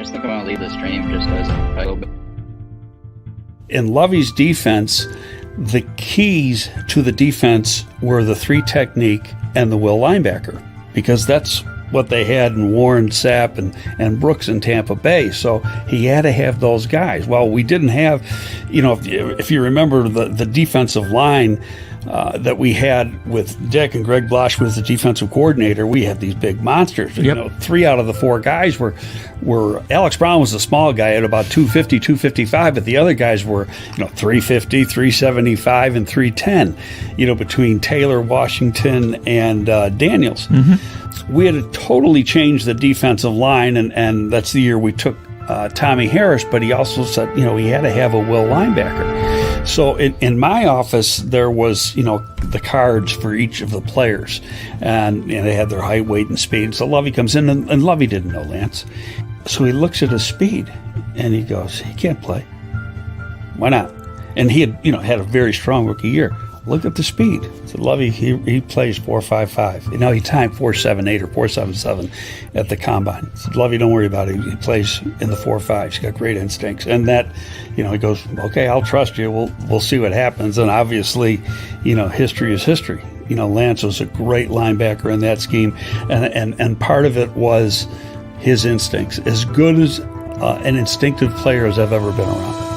I just think I'm going to leave the stream just as a little bit. In Lovey's defense, the keys to the defense were the 3 technique and the will linebacker, because that's what they had in Warren, Sapp, and Brooks in Tampa Bay. So he had to have those guys. Well, we didn't have, if you remember the defensive line that we had with Dick and Greg Blosh was the defensive coordinator, we had these big monsters. Yep. 3 out of the 4 guys were Alex Brown was a small guy at about 250, 255, but the other guys were, 350, 375, and 310, between Taylor, Washington, and Daniels. Mm-hmm. We had to totally change the defensive line, and that's the year we took Tommy Harris, but he also said, he had to have a will linebacker. So in my office, there was, the cards for each of the players, and they had their height, weight, and speed. So Lovey comes in, and Lovey didn't know Lance. So he looks at his speed, and he goes, he can't play. Why not? And he had, had a very strong rookie year. Look at the speed. So Lovey, he plays 4.55. He timed 4.78 or 4.77 at the combine. So Lovey, don't worry about it. He plays in the 4.5. He's got great instincts. And that, he goes, okay, I'll trust you. We'll see what happens. And obviously, history is history. Lance was a great linebacker in that scheme, and part of it was his instincts. As good as an instinctive player as I've ever been around.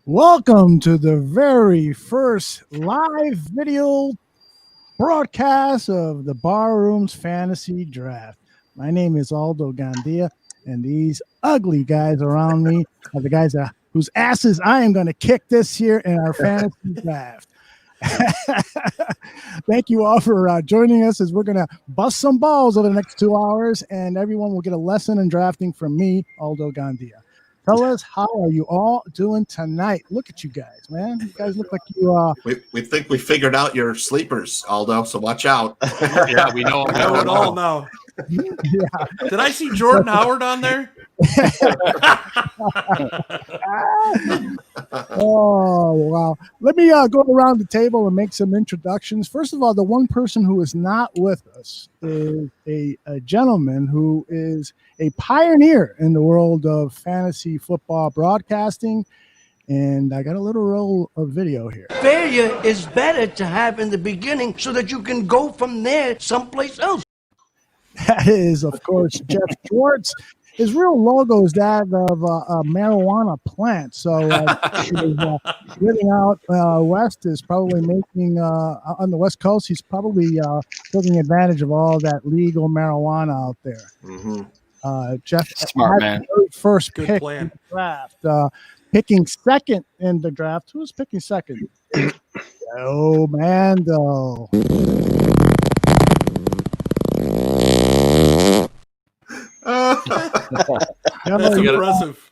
Welcome to the very first live video broadcast of the Barroom's Fantasy Draft. My name is Aldo Gandia, and these ugly guys around me are the guys whose asses I am going to kick this year in our fantasy draft. Thank you all for joining us as we're going to bust some balls over the next 2 hours, and everyone will get a lesson in drafting from me, Aldo Gandia. Tell us, how are you all doing tonight? Look at you guys, man. You guys look like you We think we figured out your sleepers, Aldo, so watch out. Yeah, we know it all now. Yeah. Did I see Jordan Howard on there? Oh, wow. Let me go around the table and make some introductions. First of all, the one person who is not with us is a gentleman who is a pioneer in the world of fantasy football broadcasting. And I got a little roll of video here. Failure is better to have in the beginning so that you can go from there someplace else. That is, of course, Jeff Schwartz. His real logo is that of a marijuana plant. So living out west is probably making, on the West Coast, he's probably taking advantage of all that legal marijuana out there. Mm-hmm. Jeff, Smart man. The very first Good pick plan. in the draft. Picking second in the draft. Who's picking second? Oh, Mando. That's impressive.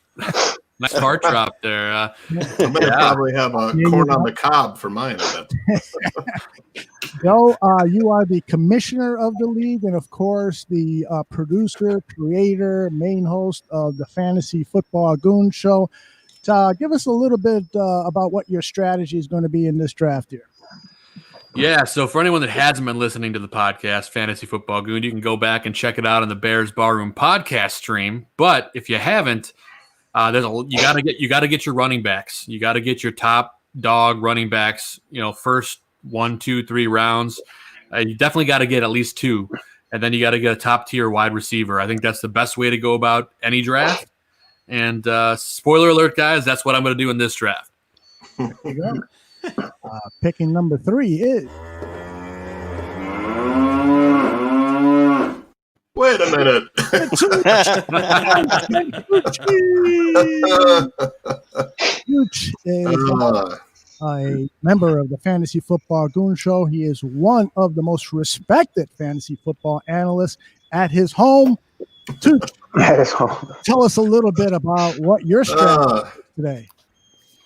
Nice heart drop there. I'm going to probably have a corn on the cob for mine. Joe, you are the commissioner of the league and, of course, the producer, creator, main host of the Fantasy Football Goon Show. Give us a little bit about what your strategy is going to be in this draft here. Yeah, so for anyone that hasn't been listening to the podcast, Fantasy Football Goon, you can go back and check it out on the Bears Barroom podcast stream. But if you haven't, you got to get your running backs. You got to get your top dog running backs. First 1, 2, 3 rounds. You definitely got to get at least 2, and then you got to get a top tier wide receiver. I think that's the best way to go about any draft. And spoiler alert, guys, that's what I'm going to do in this draft. There you go. Picking number 3 is Wait a minute. Gooch is a member of the Fantasy Football Goon Show. He is one of the most respected fantasy football analysts at his home. Tooch, tell us a little bit about what your strategy is today.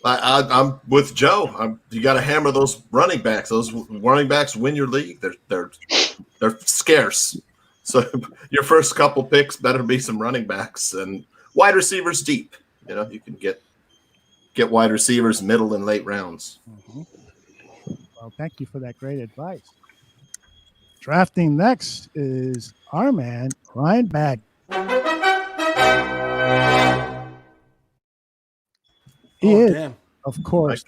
I'm with Joe. You got to hammer those running backs. Those running backs win your league. They're scarce. So your first couple picks better be some running backs and wide receivers deep. You know, you can get wide receivers middle and late rounds. Well, thank you for that great advice. Drafting next is our man, Ryan Bag. He is, damn. of course,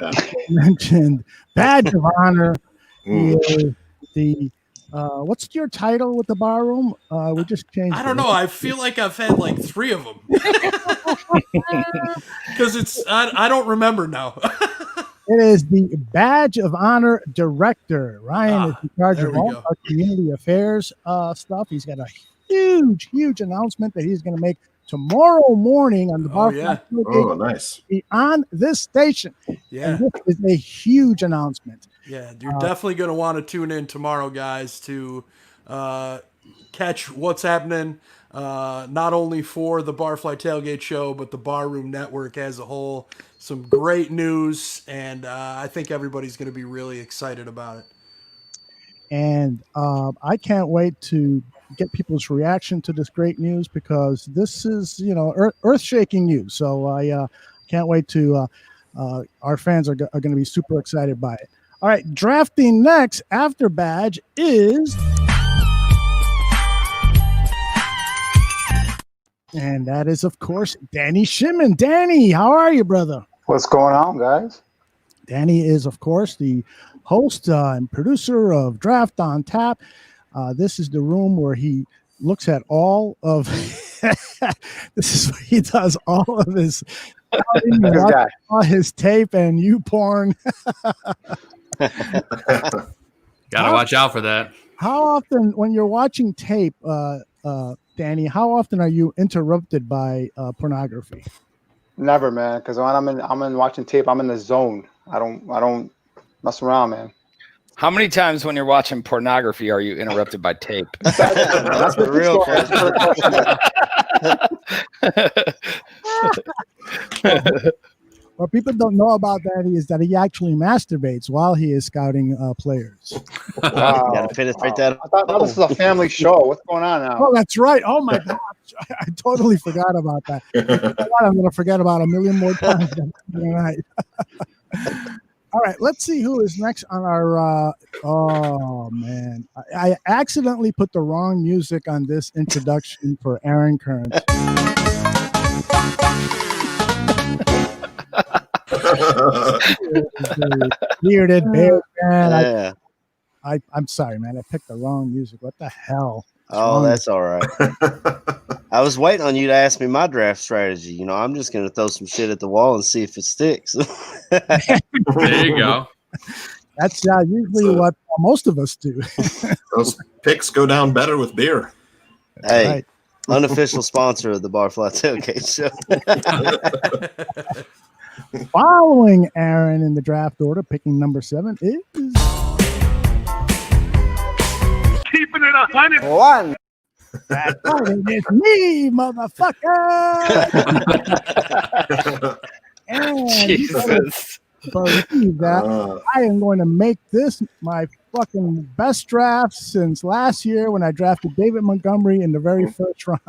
mentioned Badge of Honor. He is the what's your title with the Barroom? We just changed. I don't know. I feel like I've had like 3 of them because I don't remember now. It is the Badge of Honor Director. Ryan is in charge of all our community affairs stuff. He's got a huge announcement that he's going to make tomorrow morning on the Barfly. Oh, nice. On this station. Yeah. And this is a huge announcement. Yeah, you're definitely going to want to tune in tomorrow, guys, to catch what's happening, not only for the Barfly Tailgate Show, but the Barroom Network as a whole. Some great news, and I think everybody's going to be really excited about it. And I can't wait to get people's reaction to this great news because this is, earth-shaking news. So I can't wait to our fans are going to be super excited by it. All right, drafting next after Badge is, and that is, of course, Danny Shimon. Danny, how are you, brother? What's going on, guys? Danny is, of course, the host and producer of Draft on Tap. This is the room where he looks at all of this is what he does all of his all his tape and porn. Gotta watch out for that. How often, when you're watching tape, Danny, how often are you interrupted by pornography? Never, man. Because when I'm in watching tape, I'm in the zone. I don't mess around, man. How many times when you're watching pornography are you interrupted by tape? That's the real question. What people don't know about Danny is that he actually masturbates while he is scouting players. Wow. Gotta penetrate that. I thought this was a family show. What's going on now? Oh, that's right. Oh my gosh, I totally forgot about that. I'm going to forget about a million more times tonight. All right, let's see who is next on our. Oh man, I accidentally put the wrong music on this introduction for Aaron Kearns. Bearded bear man. Yeah. I'm sorry, man. I picked the wrong music. What the hell? That's all right. I was waiting on you to ask me my draft strategy. I'm just going to throw some shit at the wall and see if it sticks. There you go. That's usually what most of us do. Those picks go down better with beer. Hey, right. Unofficial sponsor of the Barfly Tailgate Show. Following Aaron in the draft order, picking number 7 is keeping it 101. That's right, it's me, motherfucker. And Jesus. Believe that I am going to make this my fucking best draft since last year when I drafted David Montgomery in the very first round.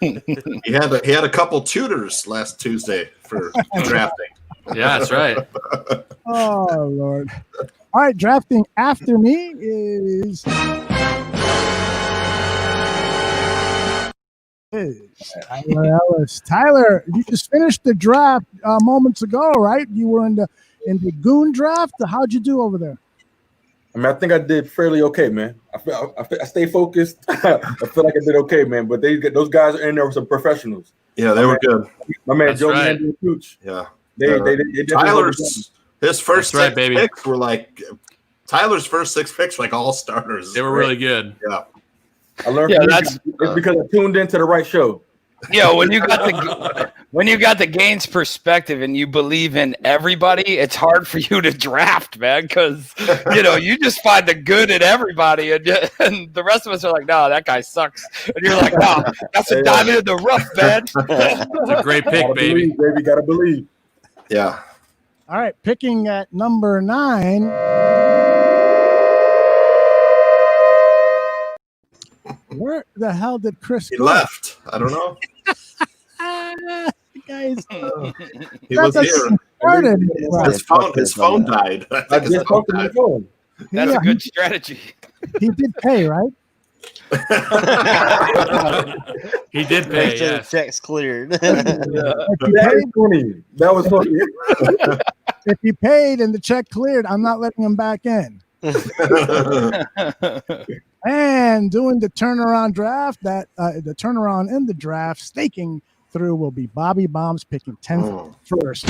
He had a couple tutors last Tuesday for drafting. Yeah, that's right. Oh Lord! All right, drafting after me is Tyler Ellis. Tyler, you just finished the draft moments ago, right? You were in the Goon draft. How'd you do over there? I mean, I think I did fairly okay, man. I stay focused. I feel like I did okay, man. But those guys are in there with some professionals. Yeah, they were good. My man That's Joe right. and Cooch. Yeah, they Tyler's his first That's right, six baby. picks were like Tyler's first 6 picks, like all starters. They were really good. Yeah. I learned Yeah, from you. that's- It's because I tuned into the right show. Yo, when you got the gains perspective and you believe in everybody, it's hard for you to draft, man, because you just find the good in everybody, and the rest of us are like, no, that guy sucks, and you're like, no, that's a diamond in the rough, man. It's a great pick, baby. Baby, gotta believe. Yeah. All right, picking at number 9. Where the hell did Chris He go? left. I don't know. Guys, He was here. started. His phone died. I I think his just phone talked to my died. phone. That's a good strategy. He did pay, right? He did Make pay. sure the Yes. check's cleared. If he That is paid, funny. That was funny. if he paid and the check cleared, I'm not letting him back in. And doing the turnaround draft, the turnaround in the draft, staking through will be Bobby Bombs picking 10th first.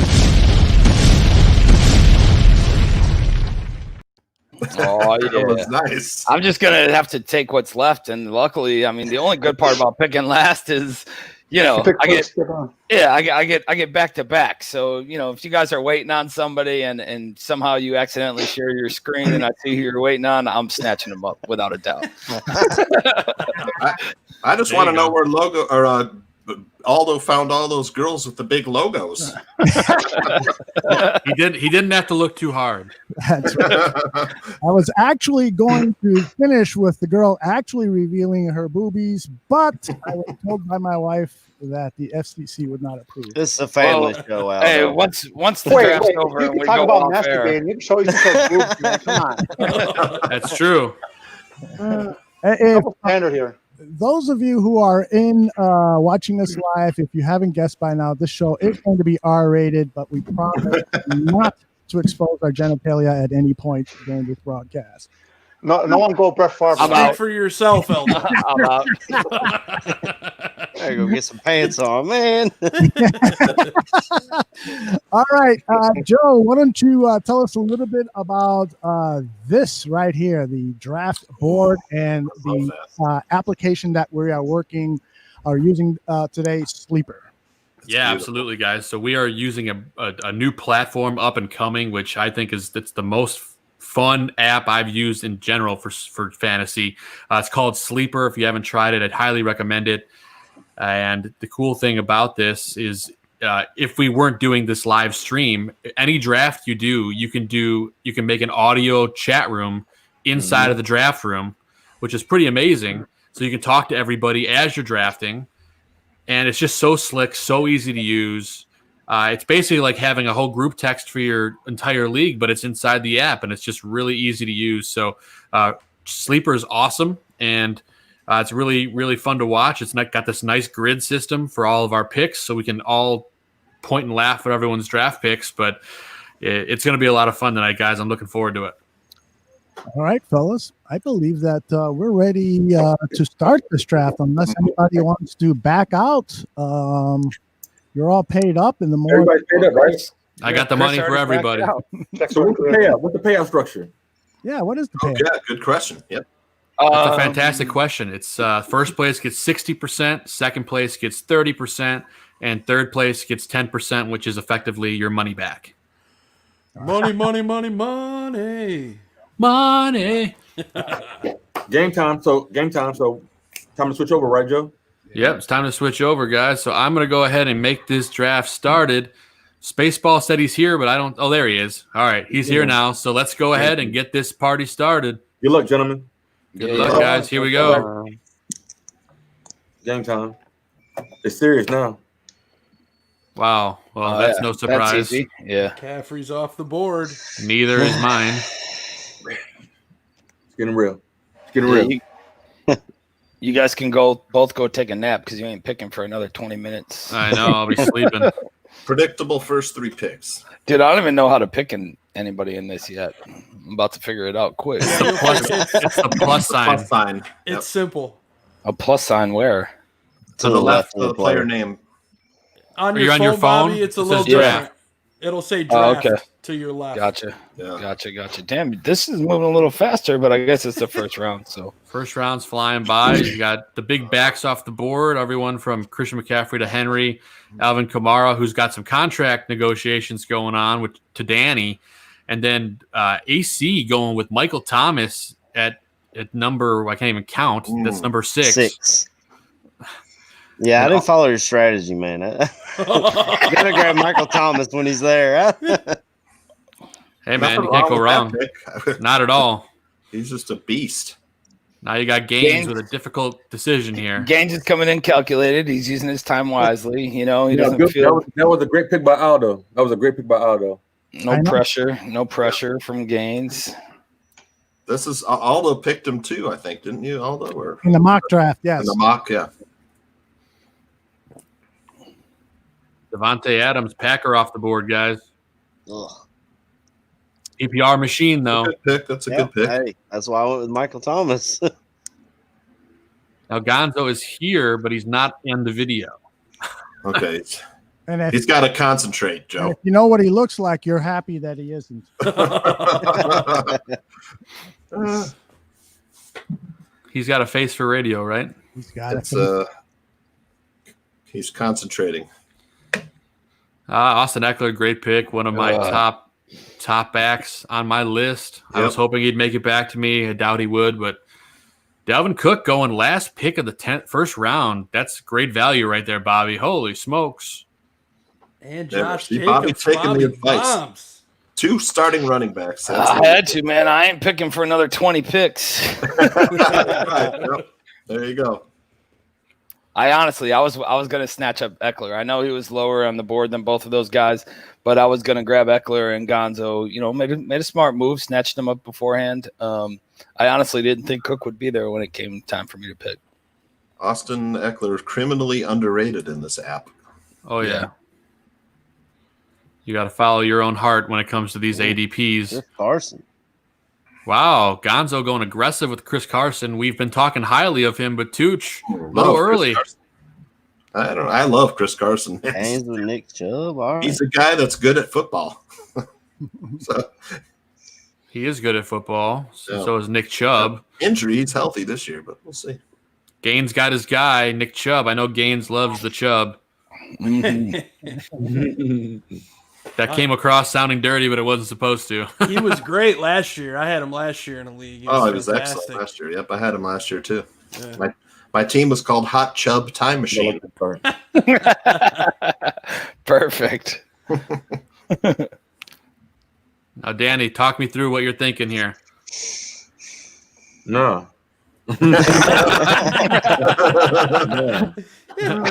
Oh, That yeah. was nice. I'm just gonna have to take what's left, and luckily, I mean, the only good part about picking last is, I get back to back. So if you guys are waiting on somebody, and somehow you accidentally share your screen, and I see who you're waiting on, I'm snatching them up without a doubt. I just want to know where Aldo found all those girls with the big logos. He didn't have to look too hard. That's right. I was actually going to finish with the girl actually revealing her boobies, but I was told by my wife that the FCC would not approve. This is a family show, Aldo. Hey, once the draft's over, You and can we talk go about off air. masturbating. You can show boobs, man. Come on. That's true. If, Standard here. those of you who are in watching us live, if you haven't guessed by now, this show is going to be R-rated, but we promise not to expose our genitalia at any point during this broadcast. No one go Brett Favre. Speak for yourself, Elton. I'm out. I go get some pants on, man. All right, Joe, why don't you tell us a little bit about this right here, the draft board and the application that we are using today, Sleeper. Yeah, absolutely, guys. So we are using a new platform up and coming, which I think it's the most fun app I've used in general for fantasy. It's called Sleeper. If you haven't tried it, I'd highly recommend it. And the cool thing about this is if we weren't doing this live stream, any draft you do, you can make an audio chat room inside of the draft room, which is pretty amazing. So you can talk to everybody as you're drafting. And it's just so slick, so easy to use. It's basically like having a whole group text for your entire league, but it's inside the app, and it's just really easy to use. So Sleeper is awesome, and it's really, really fun to watch. It's got this nice grid system for all of our picks, so we can all point and laugh at everyone's draft picks. But it's going to be a lot of fun tonight, guys. I'm looking forward to it. All right, fellas, I believe that we're ready to start this draft unless anybody wants to back out. You're all paid up in the morning. Everybody's paid up, right? I got the money for everybody. So what's the payout? What's the payout structure? Yeah, what is the payout? Yeah, good question. Yep. That's a fantastic question. It's first place gets 60%, second place gets 30%, and third place gets 10%, which is effectively your money back. Money, money, money, money. Money. Game time. So time to switch over, right, Joe? Yep, it's time to switch over, guys. So I'm going to go ahead and make this draft started. Spaceball said he's here, but I don't. Oh, there he is. All right, he's here now. So let's go ahead and get this party started. Good luck, gentlemen. Good luck, guys. Here we go. Game time. It's serious now. Wow. Well, that's no surprise. That's easy. Yeah. Caffrey's off the board. Neither is mine. It's getting real. It's getting real. You guys can both go take a nap because you ain't picking for another 20 minutes. I know. I'll be sleeping. Predictable first 3 picks. Dude, I don't even know how to pick anybody in this yet. I'm about to figure it out quick. It's the plus sign. Plus sign. It's simple. A plus sign where? To the left of the player name. On Are you your on phone, your phone? Bobby, it's a It little says different. It'll say Oh, draft okay. to your left. Gotcha. Gotcha. Damn, this is moving a little faster, but I guess it's the first round. So First round's flying by. You got the big backs off the board. Everyone from Christian McCaffrey to Henry, Alvin Kamara, who's got some contract negotiations going on to Danny, and then AC going with Michael Thomas at number, I can't even count. That's number 6. Yeah, I didn't follow your strategy, man. Gotta grab Michael Thomas when he's there. Hey, man, you can't go wrong. Not at all. He's just a beast. Now you got Gaines with a difficult decision here. Gaines is coming in calculated. He's using his time wisely. You know, he doesn't feel. That was a great pick by Aldo. No pressure from Gaines. This is Aldo picked him too, I think, didn't you, Aldo? Or In the mock draft, yes. in the mock, yeah. Devontae Adams, Packer off the board, guys. Ugh. EPR machine, though. Good pick. That's a good pick. Hey, that's why I went with Michael Thomas. Now Gonzo is here, but he's not in the video. Okay. And if, He's got to concentrate, and Joe. if you know what he looks like, you're happy that he isn't. He's got a face for radio, right? He's got It's it. he's concentrating. Austin Eckler, great pick. One of my top backs on my list. I was hoping he'd make it back to me. I doubt he would, but Dalvin Cook going last pick of the first round. That's great value right there, Bobby. Holy smokes. And Josh See, Jacobs, Bobby taking the advice. bombs. 2 starting running backs. I had to, man. I ain't picking for another 20 picks. There you go. I was going to snatch up Eckler. I know he was lower on the board than both of those guys, but I was going to grab Eckler and Gonzo. You know, made a smart move, snatched them up beforehand. I honestly didn't think Cook would be there when it came time for me to pick. Austin Eckler is criminally underrated in this app. Oh, yeah. You got to follow your own heart when it comes to these ADPs. Chris Carson. Wow, Gonzo going aggressive with Chris Carson. We've been talking highly of him, but Tooch, a little early. I love Chris Carson. Gaines with Nick Chubb. All right. He's a guy that's good at football. So, He is good at football. So is Nick Chubb. Injury, he's healthy this year, but we'll see. Gaines got his guy, Nick Chubb. I know Gaines loves the Chubb. That came across sounding dirty, but it wasn't supposed to. He was great last year. I had him last year in the league. He was excellent last year. Yep, I had him last year too. Yeah. My team was called Hot Chubb Time Machine. Perfect. Now, Danny, talk me through what you're thinking here. No.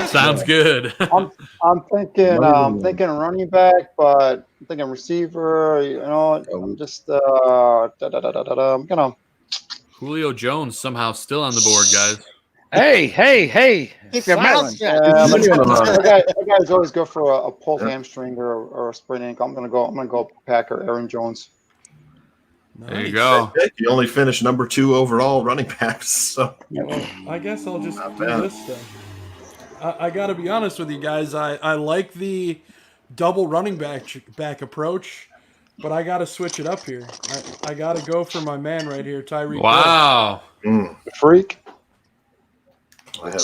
Sounds good. I'm thinking running back, but I'm thinking receiver. You know, I'm just I'm gonna. Julio Jones somehow still on the board, guys. Hey! Keep your mouth shut. That guys always go for a pulled hamstring or a sprained ankle. I'm gonna go Packer Aaron Jones. There you go. You only finished number 2 overall running backs. So well, I guess I'll just do this then. I got to be honest with you guys. I like the double running back approach, but I got to switch it up here. I got to go for my man right here, Tyreek. Wow. Freak.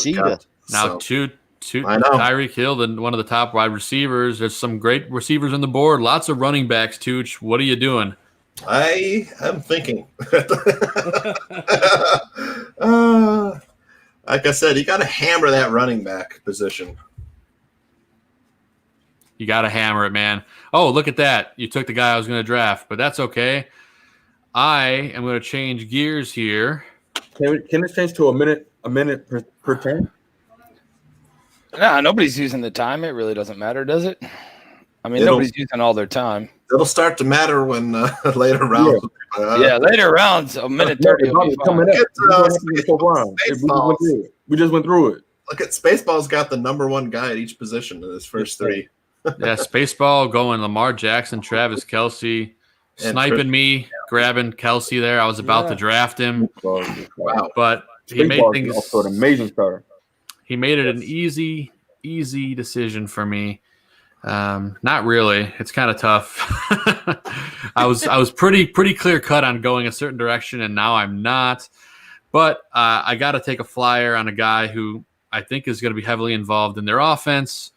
Cheetah. Now two Tyreek Hill, one of the top wide receivers. There's some great receivers on the board. Lots of running backs, Tooch. What are you doing? I am thinking. Like I said, you got to hammer that running back position. You got to hammer it, man. Oh, look at that. You took the guy I was going to draft, but that's okay. I am going to change gears here. Can this change to a minute per turn? Nah, nobody's using the time. It really doesn't matter, does it? I mean, nobody's using all their time. It'll start to matter when later rounds. Later rounds, a minute 30. Coming up. We just went through it. Look at Spaceball's got the number 1 guy at each position in his first 3. Yeah, Spaceball going Lamar Jackson, Travis Kelce, sniping me, grabbing Kelce there. I was about to draft him. Wow. But he made things an amazing starter. He made it an easy decision for me. Not really. It's kind of tough. I was pretty clear cut on going a certain direction, and now I'm not. But I got to take a flyer on a guy who I think is going to be heavily involved in their offense,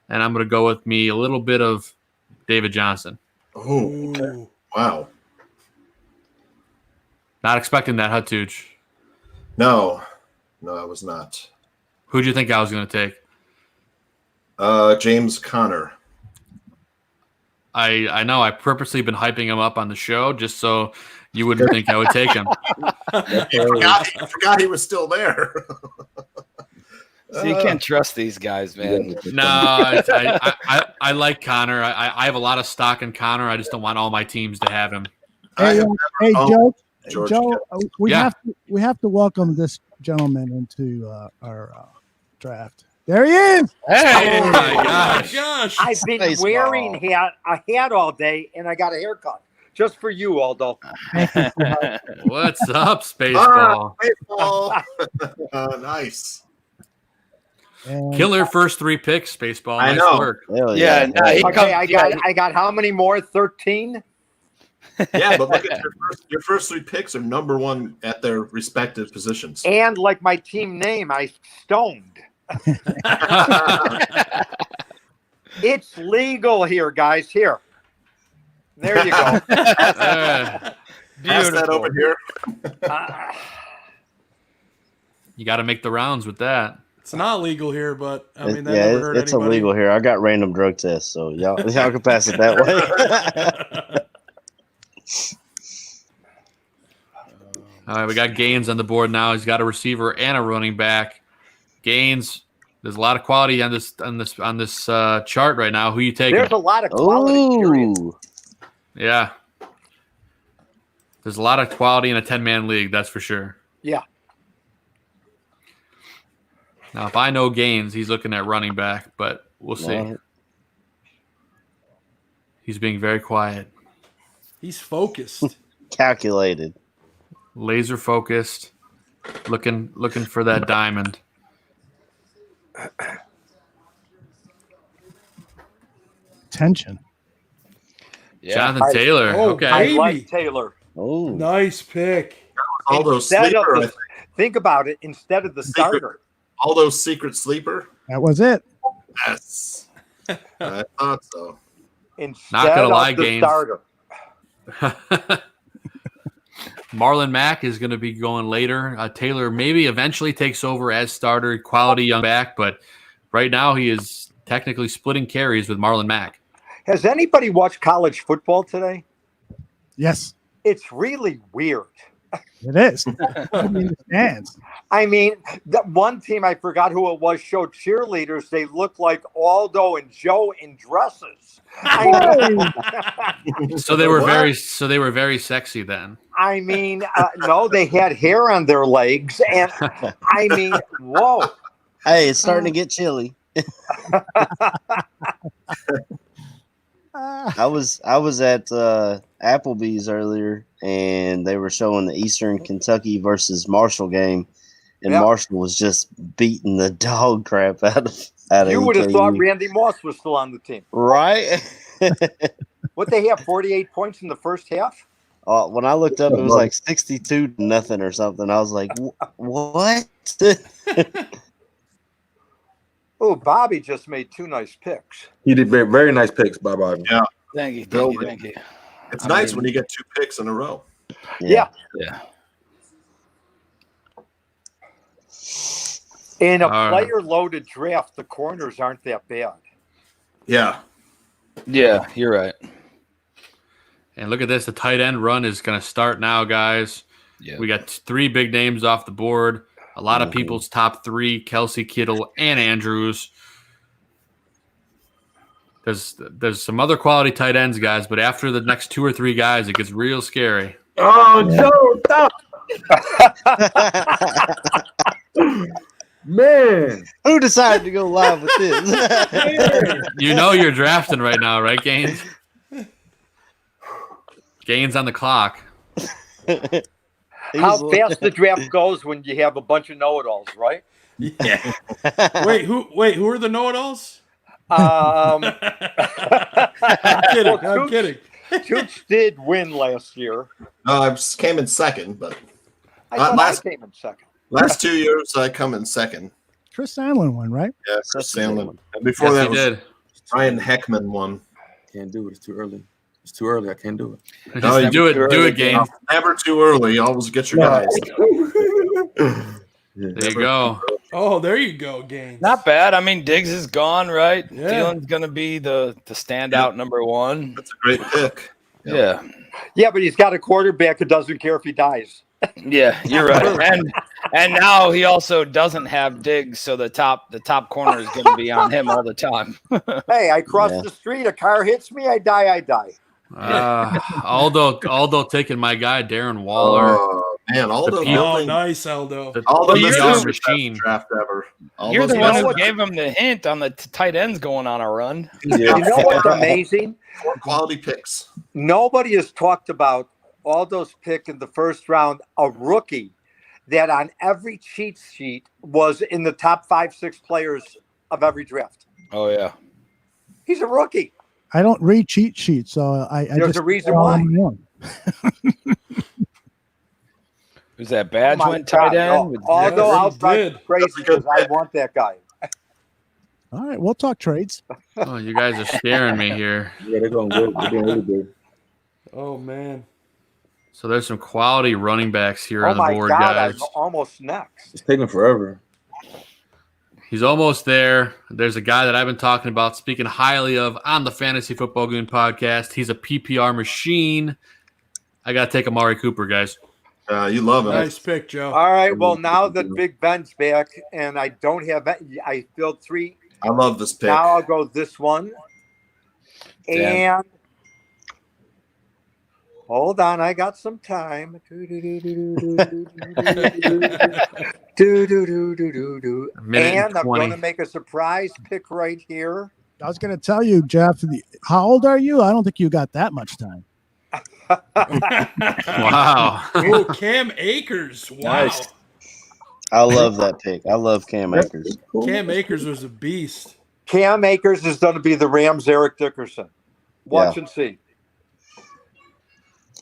and I'm going to go with me a little bit of David Johnson. Oh, okay. Wow. Not expecting that, Huttuch. No, I was not. Who do you think I was going to take? James Conner. I know. I purposely been hyping him up on the show just so you wouldn't think I would take him. I forgot he was still there. So you can't trust these guys, man. No, I like Connor. I have a lot of stock in Connor. I just don't want all my teams to have him. Hey, Joe. Joe, we Yeah. have to welcome this gentleman into our draft. There he is. Hey! Oh my gosh! I've been Baseball. wearing a hat all day, and I got a haircut just for you, Aldo. What's up, Spaceball? Baseball. Nice. And Killer first 3 picks, Spaceball. I Nice know. work. Hell Yeah, yeah. no, he Okay, comes- I got how many more? 13. Yeah, but look at your first 3 picks are number 1 at their respective positions. And like my team name, I stoned. It's legal here, guys. Here. There you go. Uh, Pass that over here. you got to make the rounds with that. It's not legal here, but I mean that yeah, never hurt it's anybody. illegal here. I got random drug tests, so y'all can pass it that way. All right, we got Gaines on the board now. He's got a receiver and a running back. Gaines, there's a lot of quality on this chart right now. Who you taking? There's a lot of quality. Period. Ooh. Yeah. There's a lot of quality in a 10-man league, that's for sure. Yeah. Now, if I know Gaines, he's looking at running back, but we'll see. Well, He's being very quiet, He's focused. calculated. laser focused, looking for that diamond. tension. Yeah. Jonathan Taylor. Oh, Okay. I baby. like Taylor. Oh, Nice pick. Aldo Instead of sleeper. the- Think about it. Instead of the starter. Aldo's secret sleeper. That was it. Yes, I thought so. Instead Not gonna of lie, the Gaines. starter. Marlon Mack is going to be going later. Taylor maybe eventually takes over as starter, quality young back, but right now he is technically splitting carries with Marlon Mack. Has anybody watched college football today? Yes, It's really weird. it is. I mean, the stands. I mean, that one team, I forgot who it was, showed cheerleaders. They look like Aldo and Joe in dresses. So they were very sexy then. I mean, no, they had hair on their legs, and I mean, whoa. hey, it's starting to get chilly. I was at Applebee's earlier, and they were showing the Eastern Kentucky versus Marshall game, and Yep. Marshall was just beating the dog crap out of. You would have thought EKU. Randy Moss was still on the team. right? What, they have 48 points in the first half? When I looked up, it was like 62-0 or something. I was like, "What?" Oh, Bobby just made 2 nice picks. He did very nice picks, Bobby. Yeah, Thank you. it's nice when you get 2 picks in a row. Yeah. Yeah. In a All right. player-loaded draft, the corners aren't that bad. Yeah, Yeah, you're right. And look at this. The tight end run is going to start now, guys. Yeah. We got 3 big names off the board. A lot of people's top 3, Kelsey, Kittle, and Andrews. There's some other quality tight ends, guys, but after the next 2 or 3 guys, it gets real scary. Oh, Joe, stop. Man. Who decided to go live with this? You know you're drafting right now, right, Gaines? Gaines on the clock. How fast the draft goes when you have a bunch of know-it-alls, right? Yeah. Wait, who are the know-it-alls? Um, I'm kidding. I'm kidding. Toots did win last year. I came in second, but I thought last I came in second. last 2 years I come in second. Chris Sandlin won, right? Yeah, Chris Sandlin. And before Yes, that he was did. Ryan Heckman won. Can't do it. It's too early. It's too early. I can't do it. No, do it, Gaines. Never too early. You always get your guys. There you go. Oh, there you go, Gaines. Not bad. I mean, Diggs is gone, right? Yeah. Thielen's going to be the standout number one. That's a great pick. Yeah. Yeah, but he's got a quarterback who doesn't care if he dies. Yeah, you're right. And now he also doesn't have Diggs, so the top corner is going to be on him all the time. Hey, I cross the street, a car hits me, I die. Aldo taking my guy Darren Waller. Oh man, Aldo. Oh, nice, Aldo. Aldo, the this PR is machine. draft ever. You're the Aldo's one who best gave him the hint on the tight ends going on a run. You know what's amazing? quality picks. Nobody has talked about Aldo's pick in the first round, a rookie that on every cheat sheet was in the top 5-6 players of every draft. Oh, yeah. He's a rookie. I don't read cheat sheets, so I There's just a reason why. Was that Badge Oh my went tight God, end? no. Aldo Yes, he outright did. crazy because I want that guy. All right, we'll talk trades. Oh, you guys are scaring me here. Yeah, they're going good. They're doing really good. Oh man. So there's some quality running backs here Oh on the my board, God, guys. I'm almost next. It's taking forever. He's almost there. There's a guy that I've been talking about, speaking highly of on the Fantasy Football Goon podcast. He's a PPR machine. I got to take Amari Cooper, guys. You love him. Nice pick, Joe. All right, well, now that Big Ben's back and I don't have – I filled 3. I love this pick. Now I'll go this one. Damn. And hold on, I got some time. And I'm going to make a surprise pick right here. I was going to tell you, Jeff, how old are you? I don't think you got that much time. Wow. Oh, Cam Akers. Wow. Nice. I love that pick. I love Cam Akers. Cam Akers was a beast. Cam Akers is going to be the Rams' Eric Dickerson. Watch and see.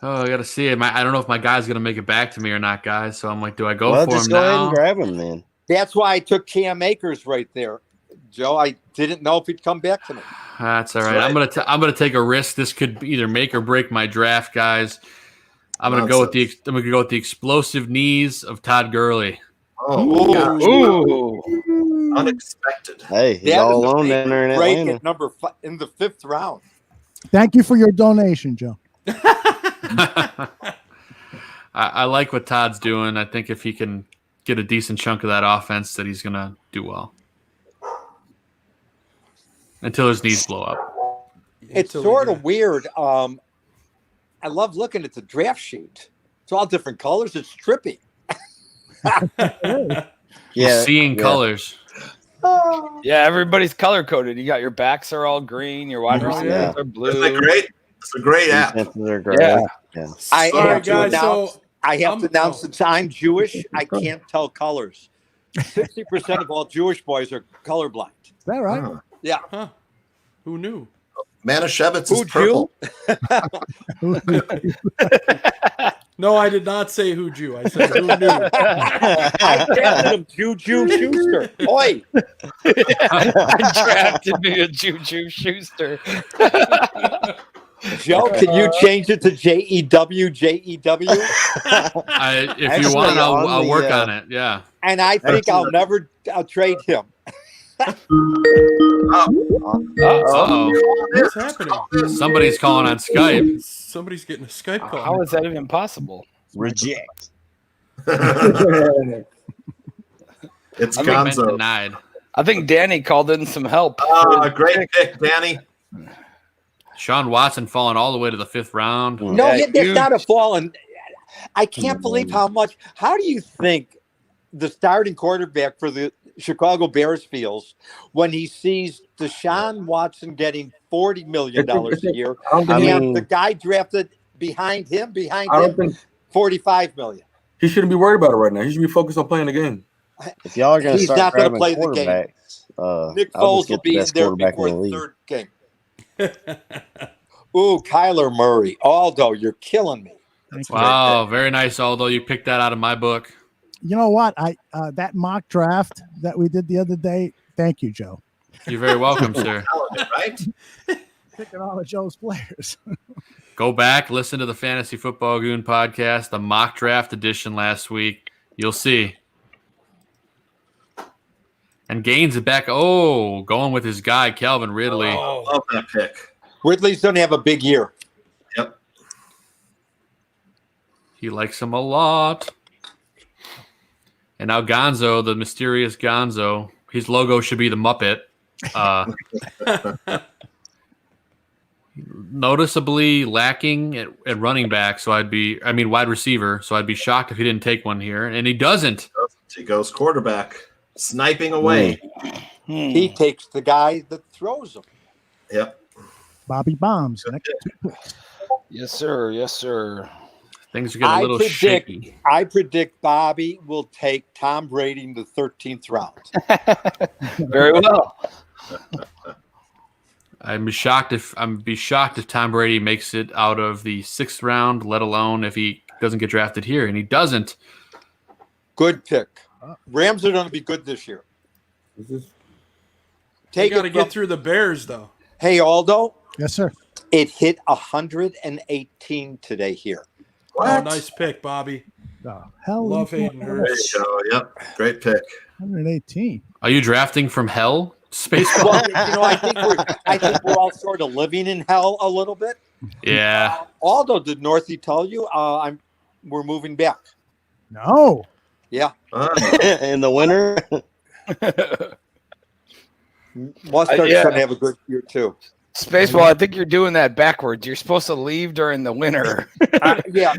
Oh, I got to see it. I don't know if my guy's going to make it back to me or not, guys. So I'm like, do I go for him just go ahead now? and grab him then. That's why I took Cam Akers right there, Joe. I didn't know if he'd come back to me. That's all right. I'm gonna take a risk. This could either make or break my draft, guys. I'm gonna go with the explosive knees of Todd Gurley. Oh, unexpected. Hey, he's all alone down there in Atlanta. At number 5 in the 5th round. Thank you for your donation, Joe. I like what Todd's doing. I think if he can get a decent chunk of that offense, that he's gonna do well. Until his knees blow up. It's sort of weird. I love looking at the draft sheet. It's all different colors. It's trippy. Seeing colors. Yeah, everybody's color coded. You got your backs are all green. Your wide receivers are blue. Isn't that great? It's a great app. They're great. Yeah. I All right, have to guys, announce, so I have to announce that I'm Jewish. I can't tell colors. 60% of all Jewish boys are colorblind. Is that right? Huh. Yeah. Huh. Who knew? Manischewitz is Who purple. No, I did not say who Jew. I said who knew. I drafted him Juju Schuster. Oi. I drafted me a Juju Schuster. Joe, can you change it to Jew, Jew? If you want, I'll work on it. Yeah. And I think I'll never trade him. What's happening? Somebody's calling on Skype. Somebody's getting a Skype call. How is that even possible? Reject. It's Been Gonzo. denied. I think Danny called in some help. Great pick, Danny. Sean Watson falling all the way to the 5th round. No, that's not a fallen. I can't believe how much. How do you think the starting quarterback for the Chicago Bears feels when he sees Deshaun Watson getting $40 million a year and the guy drafted behind him, $45 million? He shouldn't be worried about it right now. He should be focused on playing the game. If y'all are going to He's start not gonna grabbing play the game. quarterbacks, Nick I'll Foles just will get the be in best there quarterback in before the the league. third game. Ooh, Kyler Murray. Aldo, you're killing me. Wow, very nice. Although you picked that out of my book. You know what? That mock draft that we did the other day. Thank you, Joe. You're very welcome, sir. Right? Picking all of Joe's players. Go back, listen to the Fantasy Football Goon podcast, the mock draft edition last week. You'll see. And Gaines is back. Oh, going with his guy, Calvin Ridley. Oh, love that pick. Ridley's going to have a big year. Yep. He likes him a lot. And now Gonzo, the mysterious Gonzo, his logo should be the Muppet. Noticeably lacking at running back, wide receiver. So I'd be shocked if he didn't take one here, and he doesn't. He goes quarterback, sniping away. He takes the guy that throws him. Yep. Bobby Bombs. Next 2 picks. Yes, sir. Yes, sir. Things are getting a little shaky. I predict Bobby will take Tom Brady in the 13th round. Very well. I'd be shocked if Tom Brady makes it out of the 6th round, let alone if he doesn't get drafted here, and he doesn't. Good pick. Rams are going to be good this year. They got to get through the Bears, though. Hey, Aldo. Yes, sir. It hit 118 today here. Oh, nice pick, Bobby. The hell Love Hayden Hurst. There you go. Yep. Great pick. 118. Are you drafting from hell? Space Well, I think we're all sort of living in hell a little bit. Yeah. Aldo, did Northie tell you we're moving back? No. Yeah. In the winter. Mustard's yeah. going to have a good year too. Spaceball, I think you're doing that backwards. You're supposed to leave during the winter. Yeah.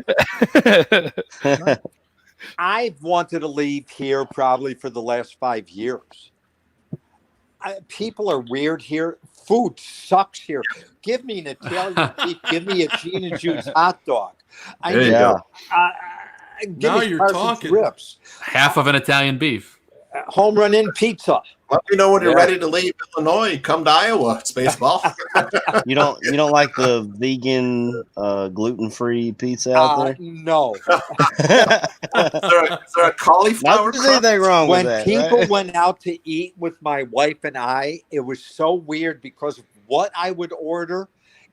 I've wanted to leave here probably for the last 5 years. People are weird here. Food sucks here. Give me an Italian beef. Give me a gin and juice hot dog. There you go. Now you're talking. Ribs. Half of an Italian beef. Home run in pizza. Let me know when you're ready to leave Illinois. Come to Iowa, Spaceball. You don't like the vegan, gluten-free pizza out there? No. Is there a cauliflower? Not that there's anything wrong When with that. people right? went out to eat with my wife and I, it was so weird because of what I would order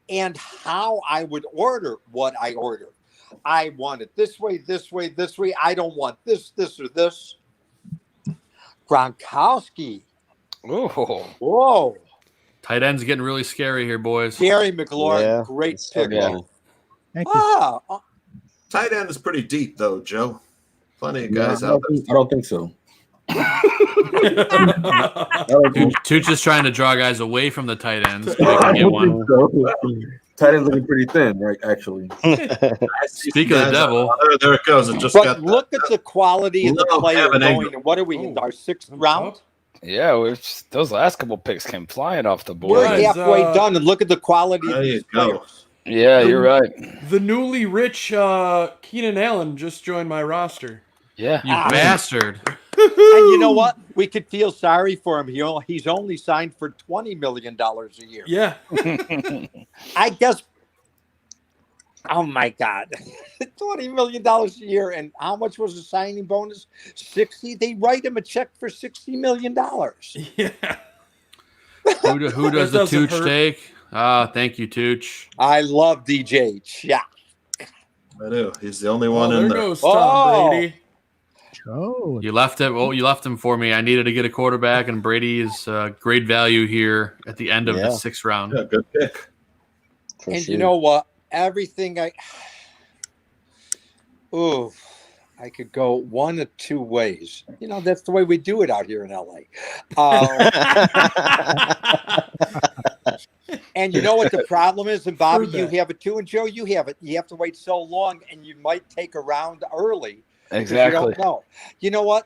and how I would order what I ordered. I want it this way, this way, this way. I don't want this, or this. Gronkowski. Ooh. Whoa. Tight end's getting really scary here, boys. Gary McLaurin, Yeah, great it's pick. okay. Thank you. Tight end is pretty deep, though, Joe. Plenty of No, guys I out don't think so. Tooch is trying to draw guys away from the tight ends. So they I can get don't one. think so. Tight end's looking pretty thin, right? Actually. Speak of the devil. There it goes. It just But got look at the quality of the No, player Evan going. Ingram. And what are we in our 6th round? Yeah, those last couple picks came flying off the board. We're halfway done, and look at the quality of There you these go. players. Yeah, you're right. The newly rich Keenan Allen just joined my roster. Yeah. You bastard. And you know what? We could feel sorry for him. He's only signed for $20 million a year. Yeah. I guess. Oh my God, $20 million a year, and how much was the signing bonus? 60. They write him a check for $60 million. Yeah. Who does the doesn't Tooch hurt. take? Thank you, Tooch. I love DJ. Yeah. I do. He's the only one Oh, in there there. goes Tom Brady. Oh, You left it. Well, you left him for me. I needed to get a quarterback, and Brady is great value here at the end of the 6th round. Yeah, good pick. For And sure. you know what? Everything I could go one of two ways. You know, that's the way we do it out here in LA. And you know what the problem is? And Bobby, you have it too, and Joe, you have it. You have to wait so long, and you might take a round early. Exactly. You don't know. You know what?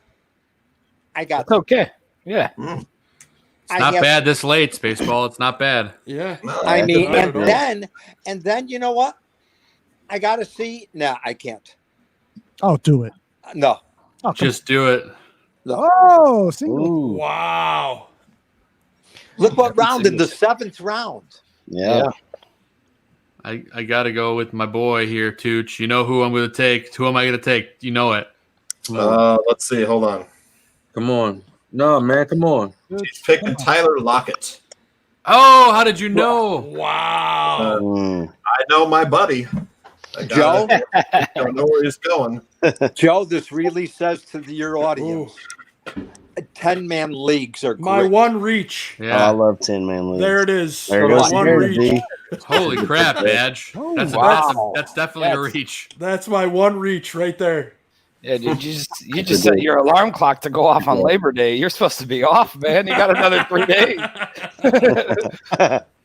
I got It's okay. Yeah. It's not bad this late, Spaceball. It's not bad. Yeah. I mean, Not bad at all. and then you know what? I got to see. No, I can't. Oh, do it. No. Oh, come Just do it. on. Oh, single. Wow. Look what round in the 7th round. Yeah. I got to go with my boy here, Tooch. You know who I'm going to take. Who am I going to take? You know it. Let's see. Hold on. Come on. No, man. Come on. He's picking Tyler Lockett. Oh, how did you know? Wow. I know my buddy. Joe? I don't know where he's going. Joe, this really says to your audience, 10-man leagues are My great. one reach. Oh, I love 10-man leagues. There it is. There goes One Security, reach. B. Holy crap, Badge. That's definitely a reach. That's my one reach right there. Yeah, dude, you just set your alarm clock to go off on Labor Day. You're supposed to be off, man. You got another 3 days.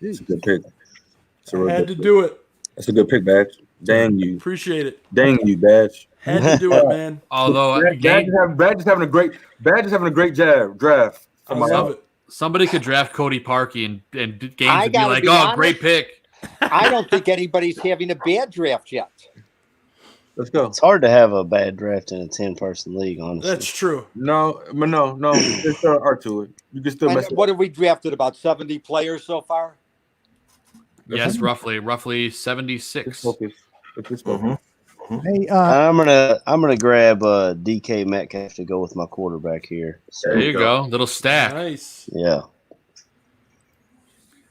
It's a good pick. I had to do it. That's a good pick, Badge. Dang you. Appreciate it. Dang you, Badge. Had to do it, man. Although Badge is having a great draft. I love it. Somebody could draft Cody Parkey and games I and be gotta like, be "Oh, honest. great pick." I don't think anybody's having a bad draft yet. Let's go. It's hard to have a bad draft in a 10-person league, honestly. That's true. No. There's still art to it. You can still And mess it what up. have we drafted? About 70 players so far? Yes, roughly 76. Focus. Let's focus. Hey, I'm gonna grab DK Metcalf to go with my quarterback here. So, There you go, little stack. Nice. yeah.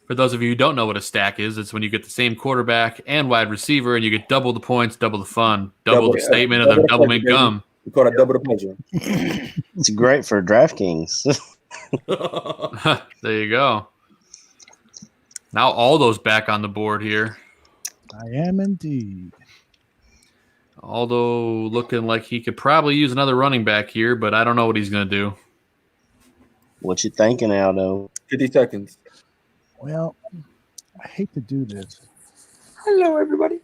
For those of you who don't know what a stack is, it's when you get the same quarterback and wide receiver, and you get double the points, double the fun, double the statement of the double mint gum. We call that double the pleasure. It's great for DraftKings. There you go. Now all those back on the board here. I am indeed. Although looking like he could probably use another running back here, but I don't know what he's going to do. What you thinking, Aldo? 50 seconds. Well, I hate to do this. Hello, everybody.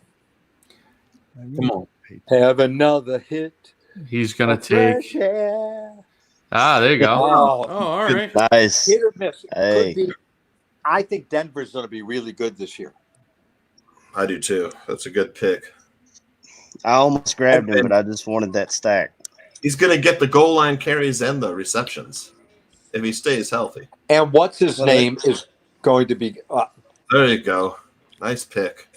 Come on. Have another hit. He's going to Fresh take. air. There you go. Oh, all right. Nice. Hit or miss. Hey. Could be. I think Denver's going to be really good this year. I do too. That's a good pick. I almost grabbed him, but I just wanted that stack. He's going to get the goal line carries and the receptions if he stays healthy. And what's his name is going to be. There you go. Nice pick.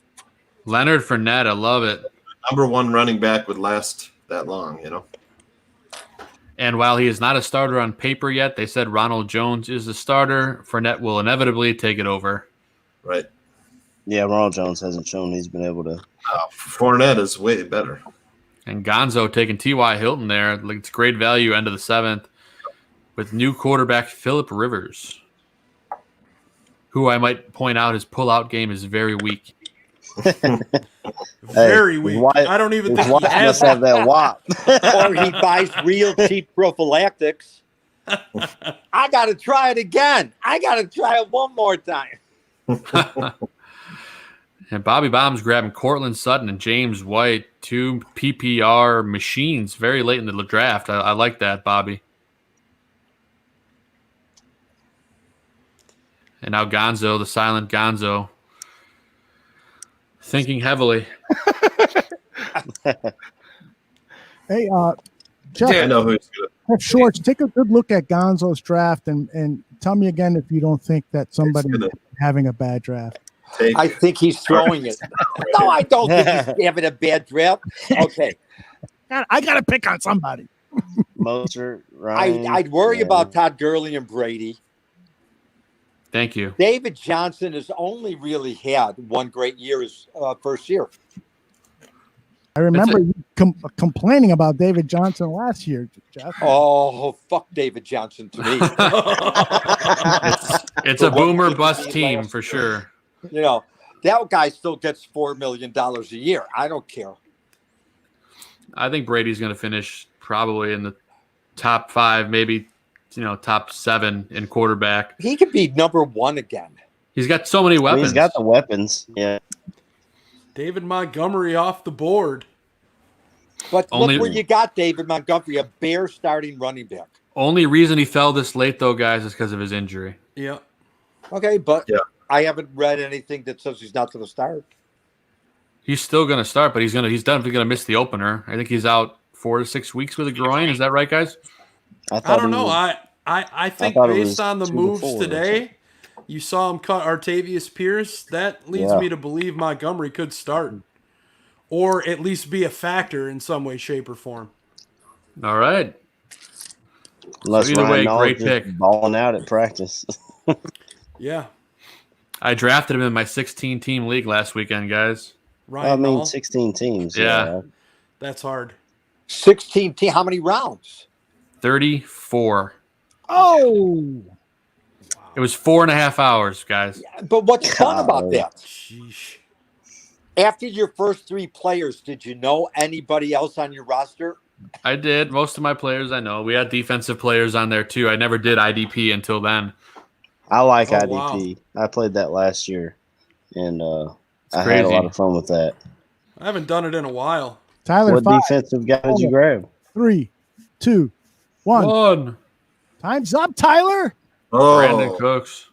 Leonard Fournette, I love it. Number one running back would last that long, you know. And while he is not a starter on paper yet, they said Ronald Jones is the starter. Fournette will inevitably take it over. Right. Yeah, Ronald Jones hasn't shown he's been able to. Fournette is way better. And Gonzo taking T.Y. Hilton there. It's great value, end of the 7th, with new quarterback Phillip Rivers, who I might point out his pull-out game is very weak. Very weak. I don't even think he has have that WAP. Or he buys real cheap prophylactics. I got to try it again. I got to try it one more time. And Bobby Baum's grabbing Cortland Sutton and James White, 2 PPR machines very late in the draft. I like that, Bobby. And now Gonzo, the silent Gonzo, thinking heavily. Hey, Jeff, I know who's good. Jeff Shorts, take a good look at Gonzo's draft and tell me again if you don't think that somebody is having a bad draft. I think he's throwing it. No, I don't think he's having a bad draft. Okay. I got to pick on somebody. Mostert, Ryan. I'd worry about Todd Gurley and Brady. Thank you. David Johnson has only really had one great year his first year. I remember you complaining about David Johnson last year, Jeff. Oh, fuck David Johnson to me. It's a boomer bust team for sure. You know, that guy still gets $4 million a year. I don't care. I think Brady's going to finish probably in the top 5, maybe top 7 in quarterback. He could be number 1 again. He's got so many weapons. He's got the weapons. Yeah. David Montgomery off the board. But look where you got David Montgomery, a Bear starting running back. Only reason he fell this late, though, guys, is because of his injury. Yeah. Okay, but I haven't read anything that says he's not going to start. He's still going to start, but he's definitely going to miss the opener. I think he's out 4 to 6 weeks with a groin. Is that right, guys? I don't know. I think based on the moves today, You saw him cut Artavius Pierce. That leads me to believe Montgomery could start, or at least be a factor in some way, shape, or form. All right. Unless So either Ryan way, Nall great just pick. balling out at practice. Yeah. I drafted him in my 16-team league last weekend, guys. Ryan Nall. 16 teams. Yeah. That's hard. 16 team. How many rounds? 34. Oh. It was 4.5 hours, guys. But what's fun about that? Sheesh. After your first 3 players, did you know anybody else on your roster? I did. Most of my players I know. We had defensive players on there too. I never did IDP until then. I like Oh, IDP. wow. I played that last year, and I crazy. had a lot of fun with that. I haven't done it in a while. Tyler, What 5, defensive guy did you grab? 3, 2, 1. Time's up, Tyler. Brandon Cooks.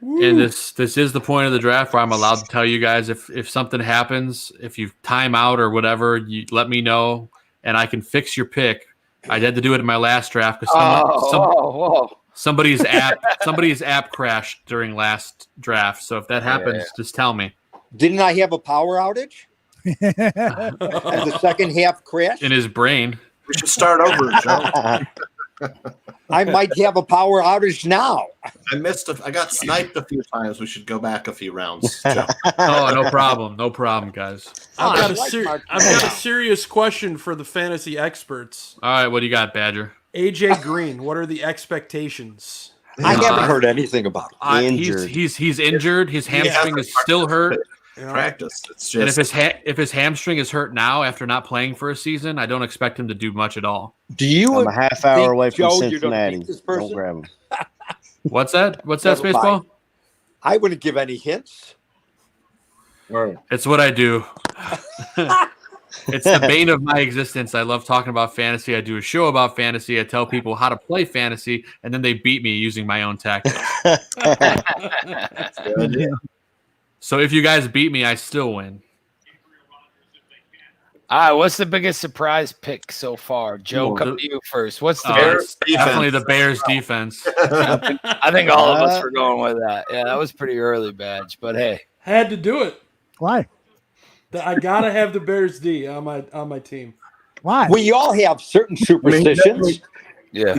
And this is the point of the draft where I'm allowed to tell you guys if something happens, if you time out or whatever, you let me know and I can fix your pick. I had to do it in my last draft because somebody's app crashed during last draft. So if that happens, just tell me. Didn't I have a power outage? And the second half crashed? In his brain. We should start over, Joe. I might have a power outage now. I got sniped a few times. We should go back a few rounds, Joe. Oh, no problem. No problem, guys. I've got a serious question for the fantasy experts. All right, what do you got, Badger? AJ Green, what are the expectations? I haven't heard anything about it. He's injured. His hamstring is still hurt. Practice. It's And just if his hamstring is hurt now after not playing for a season, I don't expect him to do much at all. Do you? I'm a half hour away from Joe, you're gonna Cincinnati. beat this Don't person? grab him. What's that? What's that, Never Spaceball? mind. I wouldn't give any hints. It's what I do. It's the bane of my existence. I love talking about fantasy. I do a show about fantasy. I tell people how to play fantasy, and then they beat me using my own tactics. So if you guys beat me, I still win. All right, what's the biggest surprise pick so far? Joe, come to you first. What's the biggest? Definitely the Bears defense. I think all of us were going with that. Yeah, that was pretty early, Badge. But hey, Had to do it. Why? I gotta have the Bears D on my team. Why? We all have certain superstitions. Yeah,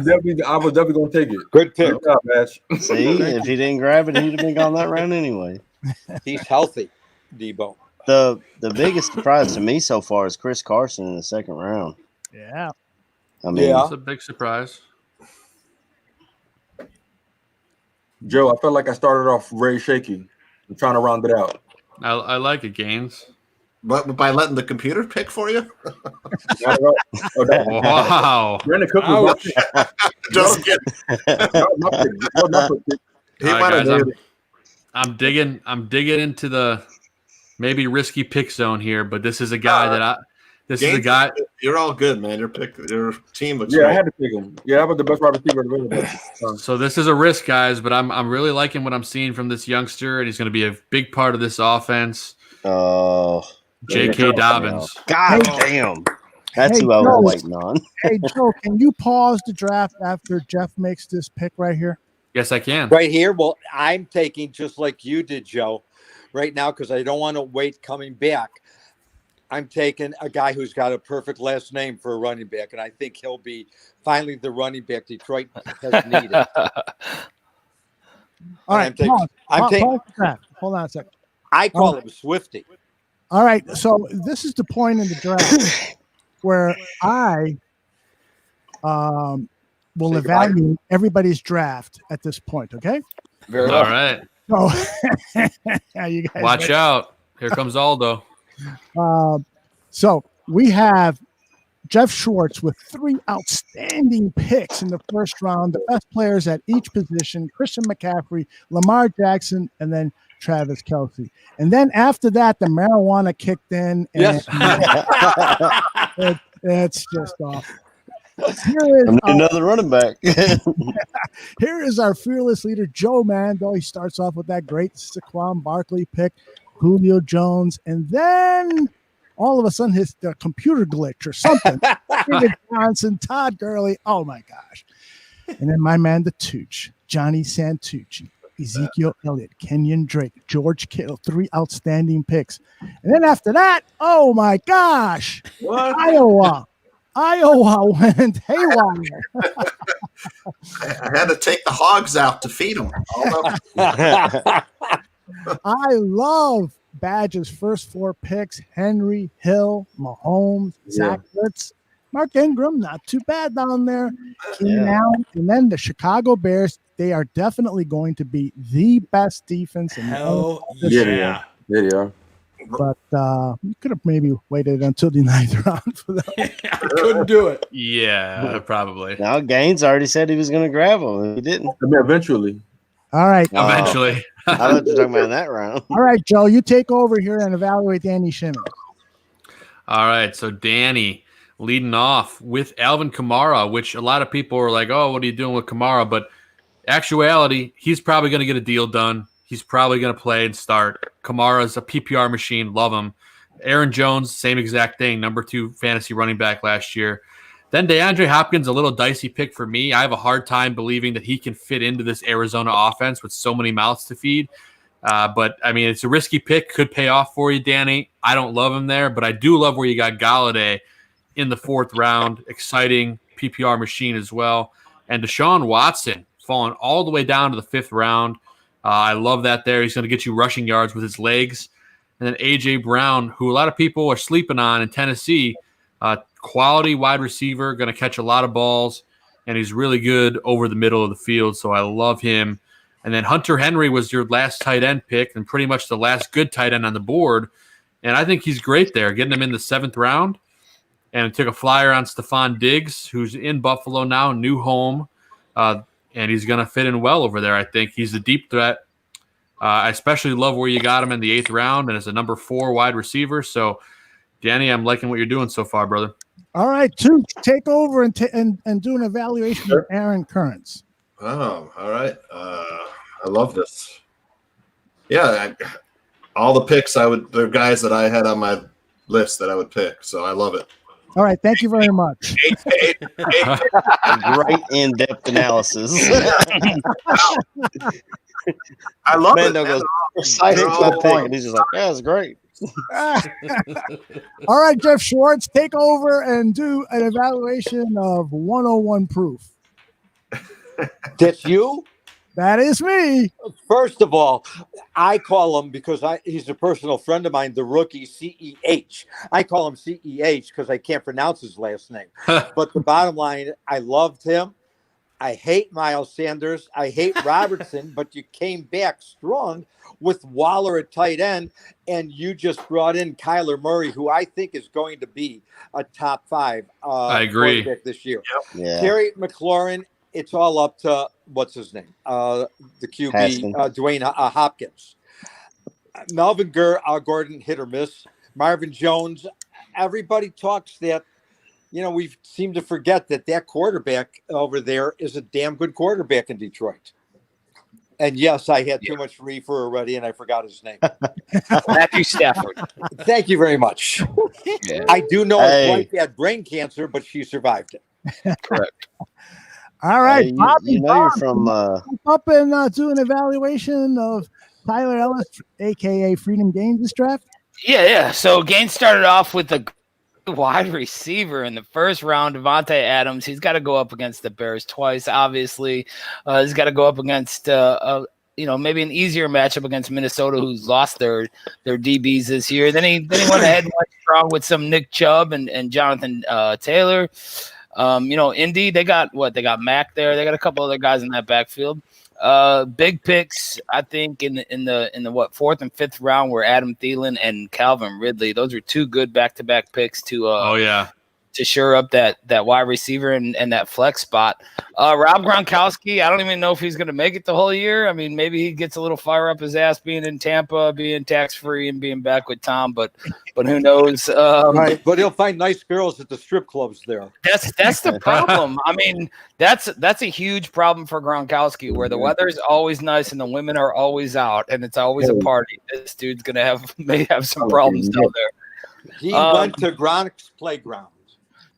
I was definitely going to take it. Good pick. Good job, Badge. See, if he didn't grab it, he'd have been gone that round anyway. He's healthy, Debo. The biggest surprise to me so far is Chris Carson in the second round. Yeah. I mean, It's a big surprise. Joe, I felt like I started off very shaky. I'm trying to round it out. I like it, Gaines. But by letting the computer pick for you? Wow. Brandon Cook Ouch. Just kidding. He All might right, have guys, did. I'm digging into the maybe risky pick zone here, but this is a guy is a guy. You're all good, man. Your team looks Yeah, great. I had to pick him. Yeah, that was the best wide receiver available. So this is a risk, guys, but I'm really liking what I'm seeing from this youngster, and he's going to be a big part of this offense. Oh, J.K. Dobbins. God damn. That's Hey, who I Joe. was waiting on. Hey, Joe, can you pause the draft after Jeff makes this pick right here? Yes, I can. Right here, well, I'm taking just like you did, Joe, right now because I don't want to wait coming back. I'm taking a guy who's got a perfect last name for a running back, and I think he'll be finally the running back Detroit has needed. All right, pause the draft. Hold on a second. I call him Swifty. All right, so this is the point in the draft where I will evaluate everybody's draft at this point, okay? All right. So, you guys Watch ready? out. Here comes Aldo. So we have Jeff Schwartz with 3 outstanding picks in the first round, the best players at each position, Christian McCaffrey, Lamar Jackson, and then Travis Kelce. And then after that, the marijuana kicked in. And it's just off. Here is another running back. Here is our fearless leader, Joe Mando. He starts off with that great Saquon Barkley pick, Julio Jones, and then all of a sudden the computer glitch or something. David Johnson, Todd Gurley. Oh my gosh. And then my man, the Tooch, Johnny Santucci, Ezekiel Elliott, Kenyon Drake, George Kittle, 3 outstanding picks. And then after that, oh my gosh, What? Iowa went haywire. I had to take the hogs out to feed them. I love Badger's first 4 picks: Henry, Hill, Mahomes, Zach Ertz, Mark Ingram. Not too bad down there. Keenan Allen, and then the Chicago Bears. They are definitely going to be the best defense in the Hell NFL this year. yeah. Yeah, they are. But you could have maybe waited until the 9th round for that. I couldn't do it. Yeah, probably. Now Gaines already said he was going to grab him, and he didn't. I mean, eventually. All right. Eventually. I thought you were talking about in that round. All right, Joe, you take over here and evaluate Danny Schimmel. All right, so Danny leading off with Alvin Kamara, which a lot of people are like, oh, what are you doing with Kamara? But actuality, he's probably going to get a deal done. He's probably going to play and start. Kamara's a PPR machine. Love him. Aaron Jones, same exact thing. Number 2 fantasy running back last year. Then DeAndre Hopkins, a little dicey pick for me. I have a hard time believing that he can fit into this Arizona offense with so many mouths to feed. But, I mean, it's a risky pick. Could pay off for you, Danny. I don't love him there, but I do love where you got Galladay in the 4th round. Exciting PPR machine as well. And Deshaun Watson falling all the way down to the 5th round. I love that there. He's going to get you rushing yards with his legs. And then A.J. Brown, who a lot of people are sleeping on in Tennessee, quality wide receiver, going to catch a lot of balls, and he's really good over the middle of the field, so I love him. And then Hunter Henry was your last tight end pick and pretty much the last good tight end on the board, and I think he's great there, getting him in the 7th round. And took a flyer on Stephon Diggs, who's in Buffalo now, new home, and he's going to fit in well over there, I think. He's a deep threat. I especially love where you got him in the 8th round and as a number 4 wide receiver. So, Danny, I'm liking what you're doing so far, brother. All right, two, take over and do an evaluation of Aaron Currents. Oh, all right. I love this. Yeah, all the picks they're guys that I had on my list that I would pick, so I love it. All right, thank you very much. Great in-depth analysis. I love Mando it. goes precisely to my point, and he's just like, "Yeah, it's great." All right, Jeff Schwartz, take over and do an evaluation of 101 proof. That's you? That is me. First of all, I call him, because he's a personal friend of mine, the rookie CEH. I call him CEH because I can't pronounce his last name. But the bottom line, I loved him. I hate Miles Sanders. I hate Robertson, but you came back strong with Waller at tight end, and you just brought in Kyler Murray, who I think is going to be a top 5 I agree. quarterback this year. Yep. Yeah. Terry McLaurin, it's all up to what's his name, the QB, Dwayne Hopkins. Melvin Gordon, hit or miss. Marvin Jones. Everybody talks that. We seem to forget that quarterback over there is a damn good quarterback in Detroit. And yes, I had too much reefer already, and I forgot his name. Matthew Stafford. Thank you very much. Yeah. I do know his wife had brain cancer, but she survived it. Correct. All right, Hey, Bobby, you're from up and do an evaluation of Tyler Ellis, a.k.a. Freedom Gaines this draft. Yeah. So Gaines started off with a wide receiver in the 1st round, Devontae Adams. He's got to go up against the Bears twice, obviously. He's got to go up against, maybe an easier matchup against Minnesota, who's lost their DBs this year. Then he went ahead and went strong with some Nick Chubb and Jonathan Taylor. Indy, they got Mac there. They got a couple other guys in that backfield. Big picks, I think, in the 4th and 5th round were Adam Thielen and Calvin Ridley. Those are 2 good back-to-back picks to shore up that wide receiver and that flex spot. Rob Gronkowski, I don't even know if he's going to make it the whole year. I mean, maybe he gets a little fire up his ass being in Tampa, being tax-free, and being back with Tom, but who knows? Right, but he'll find nice girls at the strip clubs there. That's the problem. I mean, that's a huge problem for Gronkowski, where the weather is always nice and the women are always out, and it's always a party. This dude's may have some problems down there. He went to Gronk's playground.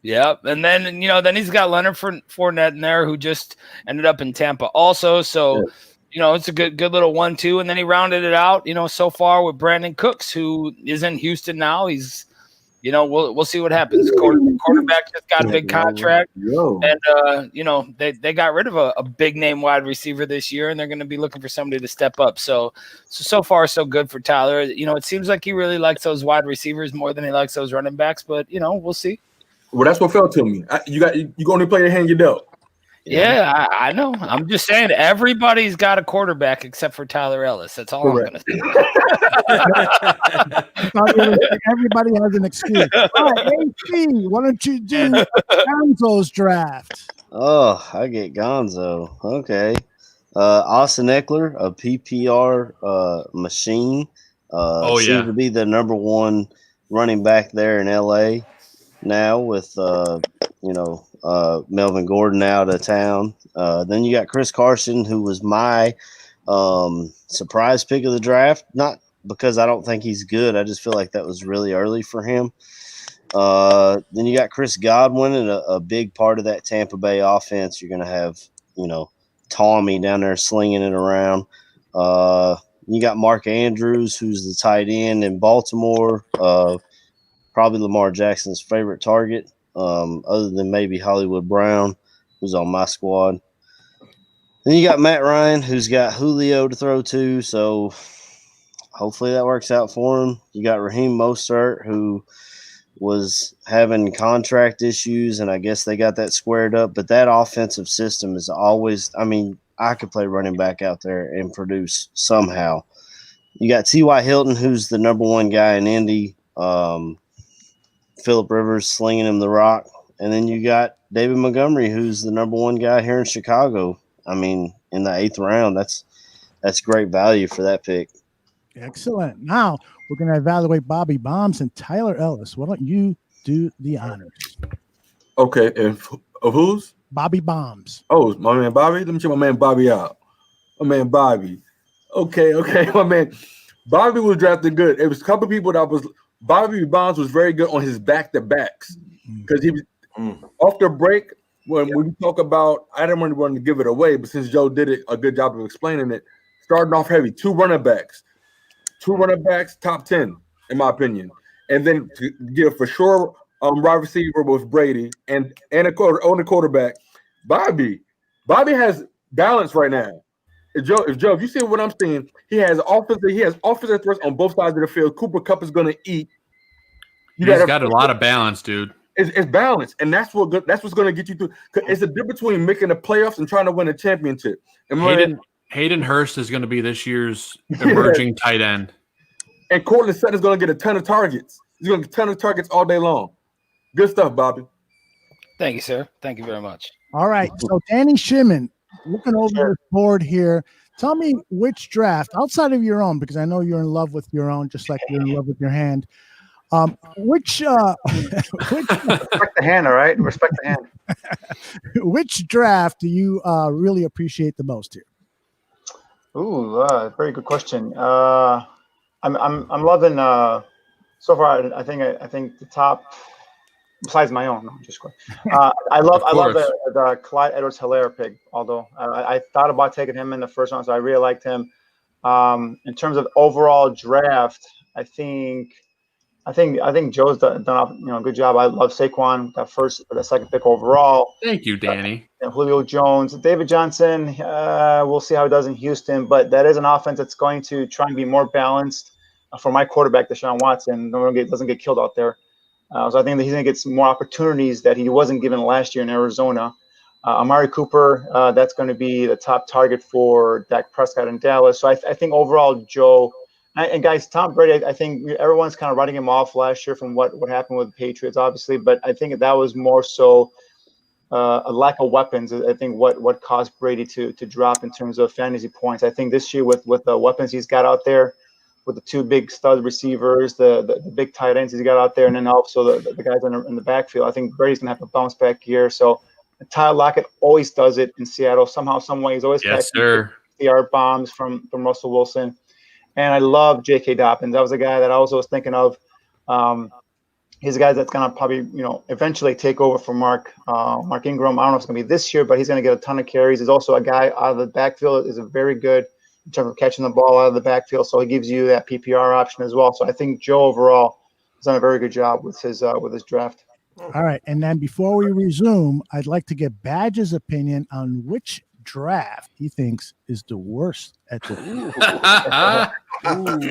Yep. And then, then he's got Leonard Fournette in there, who just ended up in Tampa also. So, it's a good little 1-2. And then he rounded it out, so far with Brandon Cooks, who is in Houston now. He's, we'll see what happens. Quarterback just got a big contract. And, they got rid of a big name wide receiver this year, and they're going to be looking for somebody to step up. So far, so good for Tyler. It seems like he really likes those wide receivers more than he likes those running backs, but, we'll see. Well, that's what felt to me. You going to play the hand you dealt. Yeah, I know. I'm just saying everybody's got a quarterback except for Tyler Ellis. That's all I'm going to say. Everybody has an excuse. All right, AC, why don't you do Gonzo's draft? Oh, I get Gonzo. Okay. Austin Eckler, a PPR machine. Seems to be the number one running back there in LA now with Melvin Gordon out of town. Then you got Chris Carson, who was my surprise pick of the draft. Not because I don't think he's good. I just feel like that was really early for him. Then you got Chris Godwin, and a big part of that Tampa Bay offense. You're going to have, Tommy down there slinging it around. You got Mark Andrews, who's the tight end in Baltimore. Probably Lamar Jackson's favorite target, other than maybe Hollywood Brown, who's on my squad. Then you got Matt Ryan, who's got Julio to throw to, so hopefully that works out for him. You got Raheem Mostert, who was having contract issues, and I guess they got that squared up. But that offensive system is always – I could play running back out there and produce somehow. You got T.Y. Hilton, who's the number one guy in Indy. Phillip Rivers slinging him the rock. And then you got David Montgomery, who's the number one guy here in Chicago. In the 8th round, that's great value for that pick. Excellent. Now we're going to evaluate Bobby Bombs and Tyler Ellis. Why don't you do the honors? Okay. And of whose? Bobby Bombs. Oh, my man Bobby? Let me check my man Bobby out. My man Bobby. Okay. My man. Bobby was drafted good. It was a couple people that was – Bobby Bonds was very good on his back-to-backs because he was off the break. When we talk about, I didn't really want to give it away, but since Joe did a good job of explaining it, starting off heavy, two running backs, top 10 in my opinion, and then to give for sure wide receiver with Brady and a quarterback. Bobby has balance right now. If you see what I'm seeing, he has offensive threats on both sides of the field. Cooper Kupp is going to eat. He's got a lot of balance, dude. It's balance, and that's what's going to get you through. It's the difference between making the playoffs and trying to win a championship. Hayden Hurst is going to be this year's emerging tight end. And Cortland Sutton is going to get a ton of targets. He's going to get a ton of targets all day long. Good stuff, Bobby. Thank you, sir. Thank you very much. All right, so Danny Shimon, looking over the board here, tell me which draft, outside of your own, because I know you're in love with your own, just like you're in love with your hand. Which respect the hand, all right? Respect the hand. Which draft do you really appreciate the most here? Ooh, very good question. I'm loving so far. I think the top, besides my own, no, just quick. I love the Clyde Edwards-Helaire pick. Although I thought about taking him in the first round, so I really liked him. In terms of overall draft, I think Joe's done a good job. I love Saquon, the second pick overall. Thank you, Danny. And Julio Jones, David Johnson. We'll see how he does in Houston, but that is an offense that's going to try and be more balanced for my quarterback, Deshaun Watson. Doesn't get killed out there. So I think that he's going to get some more opportunities that he wasn't given last year in Arizona. Amari Cooper, that's going to be the top target for Dak Prescott in Dallas. So I think overall, Joe. And guys, Tom Brady, I think everyone's kind of writing him off last year from what happened with the Patriots, obviously. But I think that was more so a lack of weapons. I think what caused Brady to drop in terms of fantasy points. I think this year with the weapons he's got out there, with the two big stud receivers, the big tight ends he's got out there, and then also the guys in the backfield, I think Brady's going to have a bounce back year. So Tyler Lockett always does it in Seattle. Somehow, some way, he's always catching the bombs from Russell Wilson. And I love J.K. Dobbins. That was a guy that I also was thinking of. he's a guy that's gonna probably eventually take over for Mark Ingram. I don't know if it's gonna be this year, but he's gonna get a ton of carries. He's also a guy out of the backfield is a very good in terms of catching the ball out of the backfield. So he gives you that PPR option as well. So I think Joe overall has done a very good job with his draft. All right, and then before we resume, I'd like to get Badge's opinion on which draft he thinks is the worst at the. Ooh,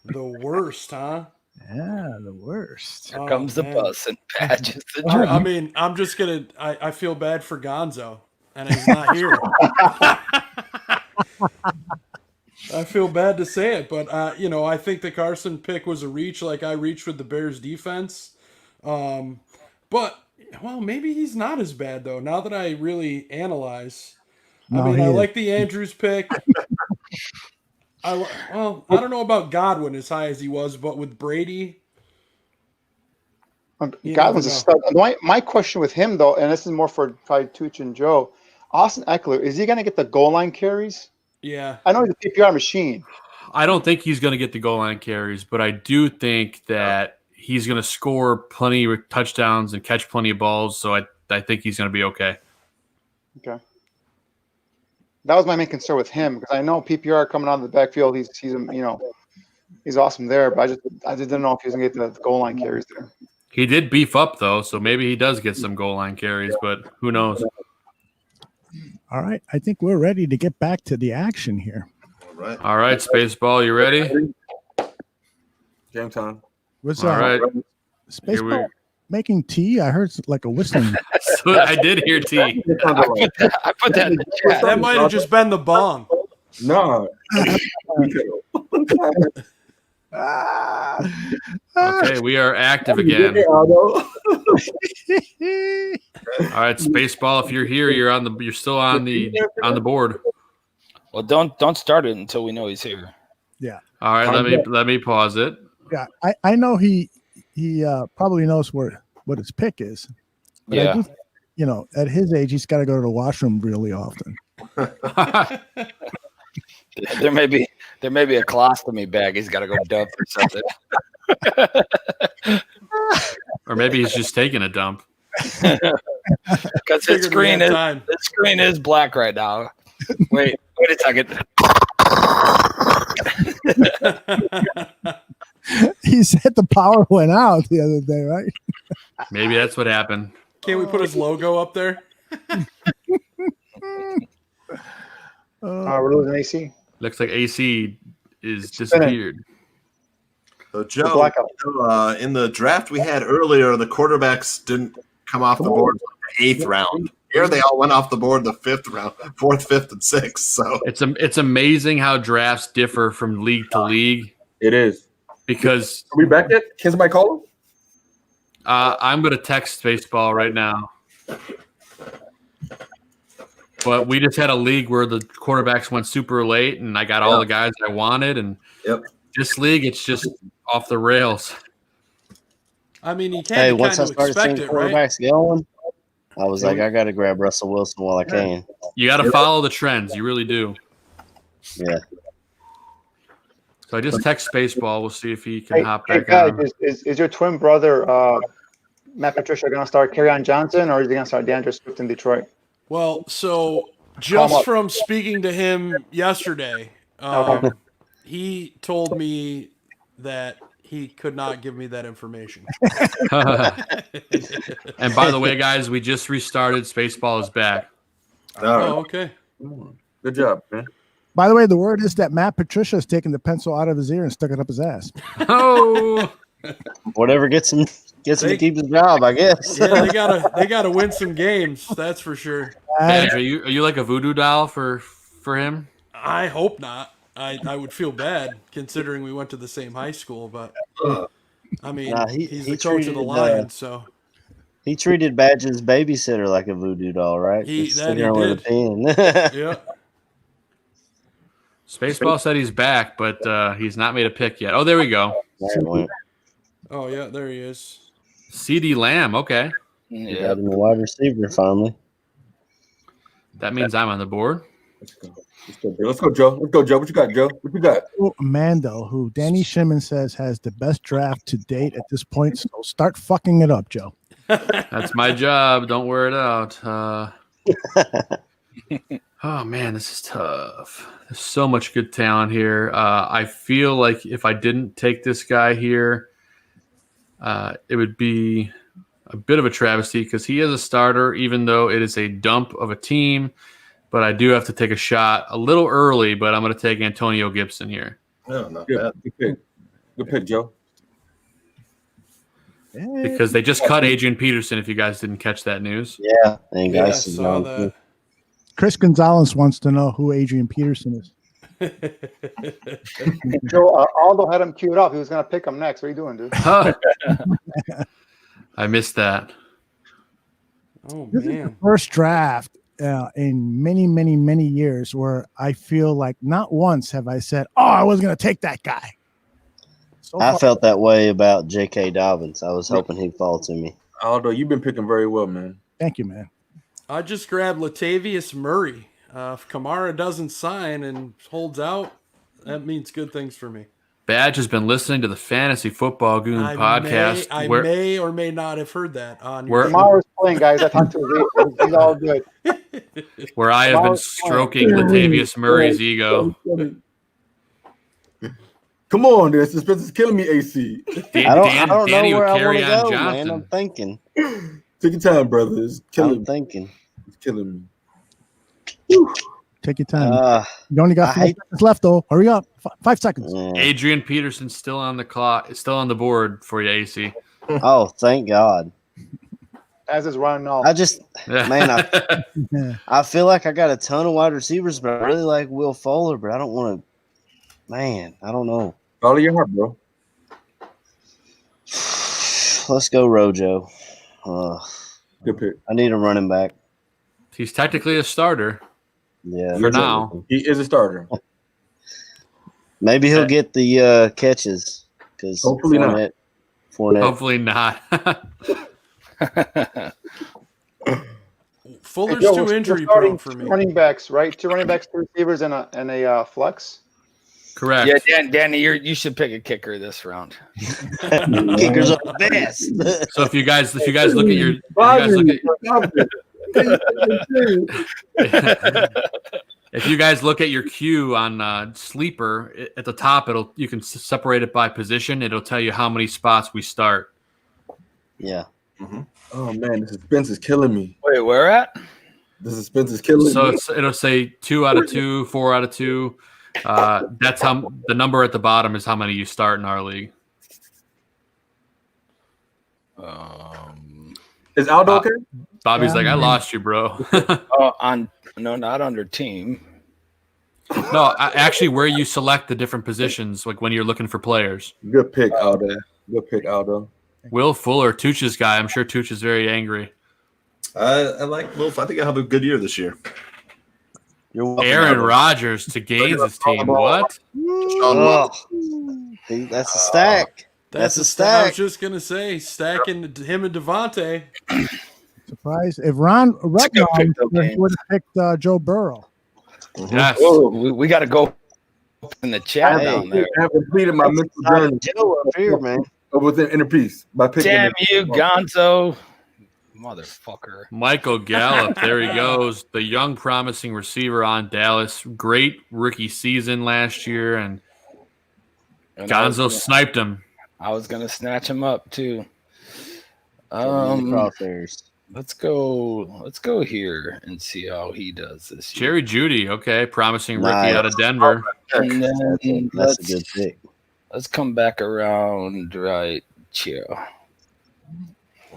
the worst, huh? Yeah, the worst. Here comes the bus and Badge's the I draft. mean, I'm just gonna. I feel bad for Gonzo, and he's not here. I feel bad to say it, but I think the Carson pick was a reach, like I reached with the Bears defense. But maybe he's not as bad though. Now that I really analyze, I like the Andrews pick. I don't know about Godwin as high as he was, but with Brady, Godwin's a stud. My question with him though, and this is more for probably Tooch and Joe, Austin Eckler, is he going to get the goal line carries? Yeah, I know he's a PPR machine. I don't think he's going to get the goal line carries, but I do think that he's going to score plenty of touchdowns and catch plenty of balls. So I think he's going to be okay. Okay. That was my main concern with him because I know PPR coming out of the backfield, he's awesome there, but I just didn't know if he was going to get the goal line carries there. He did beef up though, so maybe he does get some goal line carries, but who knows? All right, I think we're ready to get back to the action here. All right, Spaceball, you ready? Game time. What's all right? Spaceball making tea? I heard like a whistling. So I did hear tea. I put that in the chat. that might have just been the bong. No. Okay, we are active again. All right, Spaceball, if you're here, you're still on the board. Well, don't start it until we know he's here. Yeah. All right, let me pause it. Yeah, I know he probably knows what his pick is. But Yeah. I do, at his age, he's got to go to the washroom really often. There may be a colostomy bag he's got to go dump or something. Or maybe he's just taking a dump. Because his screen is black right now. Wait a second. He said the power went out the other day, right? Maybe that's what happened. Can't we put his logo up there? We're losing AC. Looks like AC is disappeared. So Joe, in the draft we had earlier, the quarterbacks didn't come off the board in the 8th round. Here they all went off the board the 5th round, 4th, 5th, and 6th. So it's amazing how drafts differ from league to league. It is. Because are we back yet? Can somebody call him? I'm going to text Spaceball right now. But we just had a league where the quarterbacks went super late, and I got all the guys I wanted. And this league, it's just off the rails. I mean, you can't once I started seeing quarterbacks going, I was like, I got to grab Russell Wilson while I can. You got to follow the trends. You really do. Yeah. So I just text Spaceball. We'll see if he can hop back guys, on. Is your twin brother Matt Patricia going to start Kerryon Johnson, or is he going to start DeAndre Swift in Detroit? Well, so just from speaking to him yesterday, he told me that he could not give me that information. And by the way, guys, we just restarted. Spaceball is back. Oh, okay. Good job, man. By the way, the word is that Matt Patricia has taken the pencil out of his ear and stuck it up his ass. Oh, whatever gets him to keep his job, I guess. Yeah, they gotta win some games. That's for sure. Badge, are you like a voodoo doll for him? I hope not. I would feel bad considering we went to the same high school, but I mean, he's the coach of the Lions, so he treated Badge's babysitter like a voodoo doll, right? He did. Yeah. Spaceball said he's back, but he's not made a pick yet. Oh, there we go. Oh yeah, there he is. CD Lamb. Okay. Yeah, got him a wide receiver finally. That means I'm on the board. Let's go. Let's go, Joe. Let's go, Joe. What you got, Joe? What you got? Mando, who Danny Shimon says has the best draft to date at this point. So start fucking it up, Joe. That's my job. Don't wear it out. Oh, man, this is tough. There's so much good talent here. I feel like if I didn't take this guy here, it would be a bit of a travesty because he is a starter, even though it is a dump of a team. But I do have to take a shot a little early, but I'm going to take Antonio Gibson here. Oh, not Good, bad. good pick. Good pick, Joe. Because they just cut Adrian Peterson, if you guys didn't catch that news. Yeah, and Yeah, I guys, saw that. Chris Gonzalez wants to know who Adrian Peterson is. Joe, Aldo had him queued up. He was going to pick him next. What are you doing, dude? I missed that. Oh, This is the man. first draft in many, many, many years where I feel like not once have I said, "Oh, I was going to take that guy." So I far- felt that way about J.K. Dobbins. I was hoping he'd fall to me. Aldo, you've been picking very well, man. Thank you, man. I just grabbed Latavius Murray. If Kamara doesn't sign and holds out, that means good things for me. Badge has been listening to the Fantasy Football Goon podcast. I may or may not have heard that on your Kamara's playing, guys. I talked to him. He's all good. where I have been stroking Latavius Murray's ego. Come on, the suspense is killing me, AC. I don't know Danny where would I want carry to on go, Johnson. man. I'm thinking. Take your time, brother. It's killing I'm me. thinking. It's killing me. Take your time. You only got I 5 hate- seconds left, though. Hurry up. 5 seconds. Adrian Peterson's still on the clock. It's still on the board for you, AC. Oh, thank God. As is Ron Nall. I just, man, Yeah. I feel like I got a ton of wide receivers, but I really like Will Fuller, but I don't want to. Man, I don't know. Follow your heart, bro. Let's go, Rojo. Good pick. I need a running back. He's technically a starter. Yeah, For now. He is a starter. Maybe he'll get the catches because Hopefully not. Fournette. Hopefully not. Fuller's Joe, too we're injury starting prone for me. Running backs, right? 2 running backs, 2 receivers, and a flex. Correct. Yeah, Danny, you should pick a kicker this round. Kickers are the best. So if you guys look at your, if you guys look at your queue on Sleeper at the top, you can separate it by position. It'll tell you how many spots we start. Yeah. Mm-hmm. Oh man, the suspense is killing me. Wait, where at? The suspense is killing So me. it'll say 2 out of 2, 4 out of 2. That's how the number at the bottom is how many you start in our league. Is Aldo okay? Bobby's like, I lost you, bro. Not under team. No, actually, where you select the different positions, like when you're looking for players. Good pick, Aldo. Good pick, Aldo. Will Fuller, Tooch's guy. I'm sure Tooch is very angry. I like Wolf. I think I'll have a good year this year. You're welcome, Aaron Aldo. Rodgers to Gaines' team. What? Oh, see, that's a stack. That's a I stack. was just gonna say, stacking him and Devontae. Surprise. If Ron a good pick, though, Rutman would have picked Joe Burrow. Yes. Whoa, we got to go in the chat Hey, down there. I have completed my mental journey Joe up here, man. within inner peace by picking. Damn you, Gonzo. Motherfucker. Michael Gallup, there he goes. The young, promising receiver on Dallas. Great rookie season last year, and Gonzo sniped him. I was gonna snatch him up too. Crosshairs. Let's go here and see how he does this year. Jerry Jeudy, okay, promising rookie Nice. out of Denver. And then That's a good pick. let's come back around right here.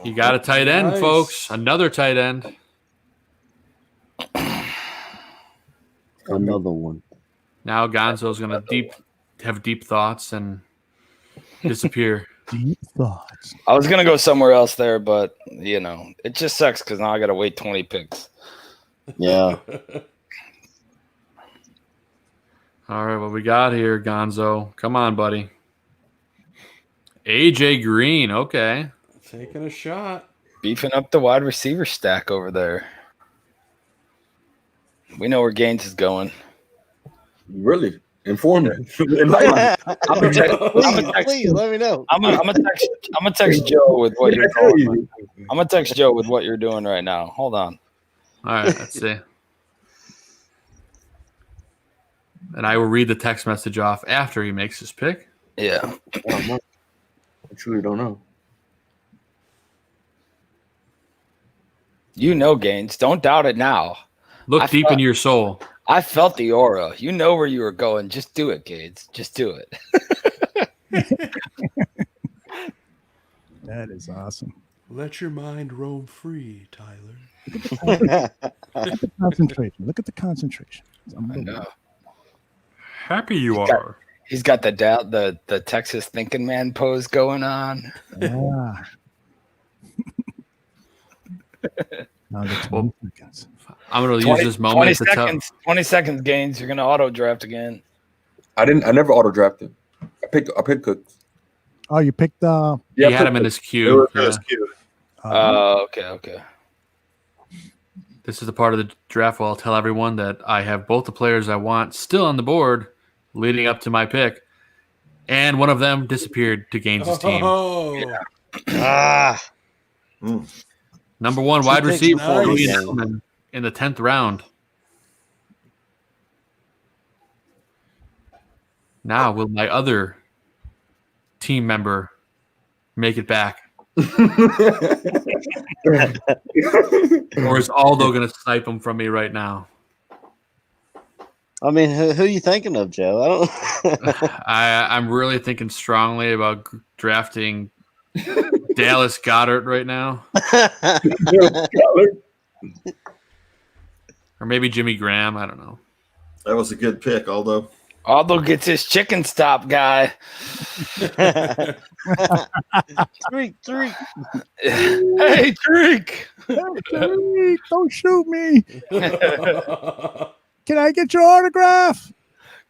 You got a tight end, Nice. folks. Another tight end. Another one. Now Gonzo's gonna have deep thoughts and disappear. Deep thoughts. I was gonna go somewhere else there, but it just sucks because now I gotta wait 20 picks. Yeah. All right, what we got here, Gonzo? Come on, buddy. AJ Green, okay. Taking a shot. Beefing up the wide receiver stack over there. We know where Gaines is going. Really? Inform me. Enlighten me. Please let me know. I'm gonna text Joe with what you're doing. I'm gonna text Joe with what you're doing right now. Hold on. All right, let's see. And I will read the text message off after he makes his pick. Yeah. I truly don't know. You know, Gaines. Don't doubt it now. Look deep into your soul. I felt the aura. You know where you were going. Just do it, Gaines. Just do it. That is awesome. Let your mind roam free, Tyler. Look at the concentration. Look at the concentration. I know. Happy you are. He's got the Texas thinking man pose going on. Yeah. Now the 20 seconds. I'm going to use this moment to tell. 20 seconds, Gaines. You're going to auto draft again. I never auto drafted. I picked Cooks. Oh, you picked He had him in his queue. Okay. This is the part of the draft where I'll tell everyone that I have both the players I want still on the board leading up to my pick. And one of them disappeared to Gaines' team. Number one wide receiver in the 10th round. Now, will my other team member make it back? Or is Aldo going to snipe him from me right now? I mean, who are you thinking of, Joe? I'm really thinking strongly about drafting Dallas Goedert right now. Or maybe Jimmy Graham. I don't know. That was a good pick, Aldo. Aldo gets his chicken stop guy. Treek. Hey, Treek. Hey, don't shoot me. Can I get your autograph?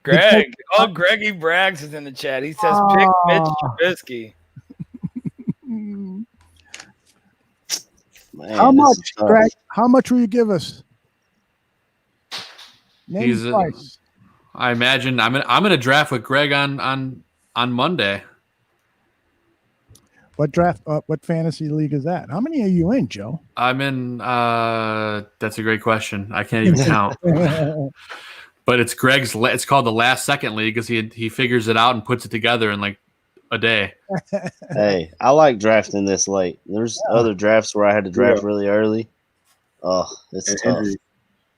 Greg. Oh, Greggy Braggs is in the chat. He says pick Mitch Trubisky. Man, How much, Greg? How much will you give us? Name price. I imagine I'm gonna draft with Greg on Monday. What draft? What fantasy league is that? How many are you in, Joe? I'm in. That's a great question. I can't even count. But it's Greg's. It's called the Last Second League because he figures it out and puts it together in like a day. Hey, I like drafting this late. There's other drafts where I had to draft really early. Oh, it's tough.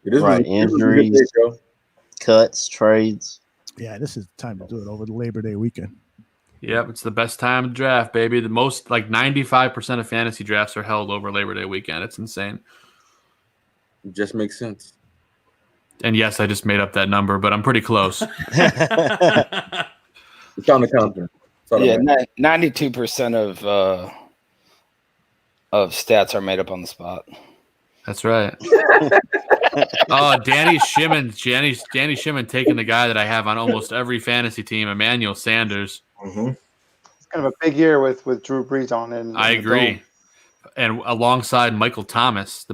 It is right, injuries, cuts, trades. Yeah, this is the time to do it over the Labor Day weekend. Yep, it's the best time to draft, baby. The most, like 95% of fantasy drafts are held over Labor Day weekend. It's insane. It just makes sense. And yes, I just made up that number, but I'm pretty close. It's on the counter. Yeah, 92% of stats are made up on the spot. That's right. Oh, Danny Shimon taking the guy that I have on almost every fantasy team, Emmanuel Sanders. Mm-hmm. It's kind of a big year with Drew Brees on it. I agree. And alongside Michael Thomas, the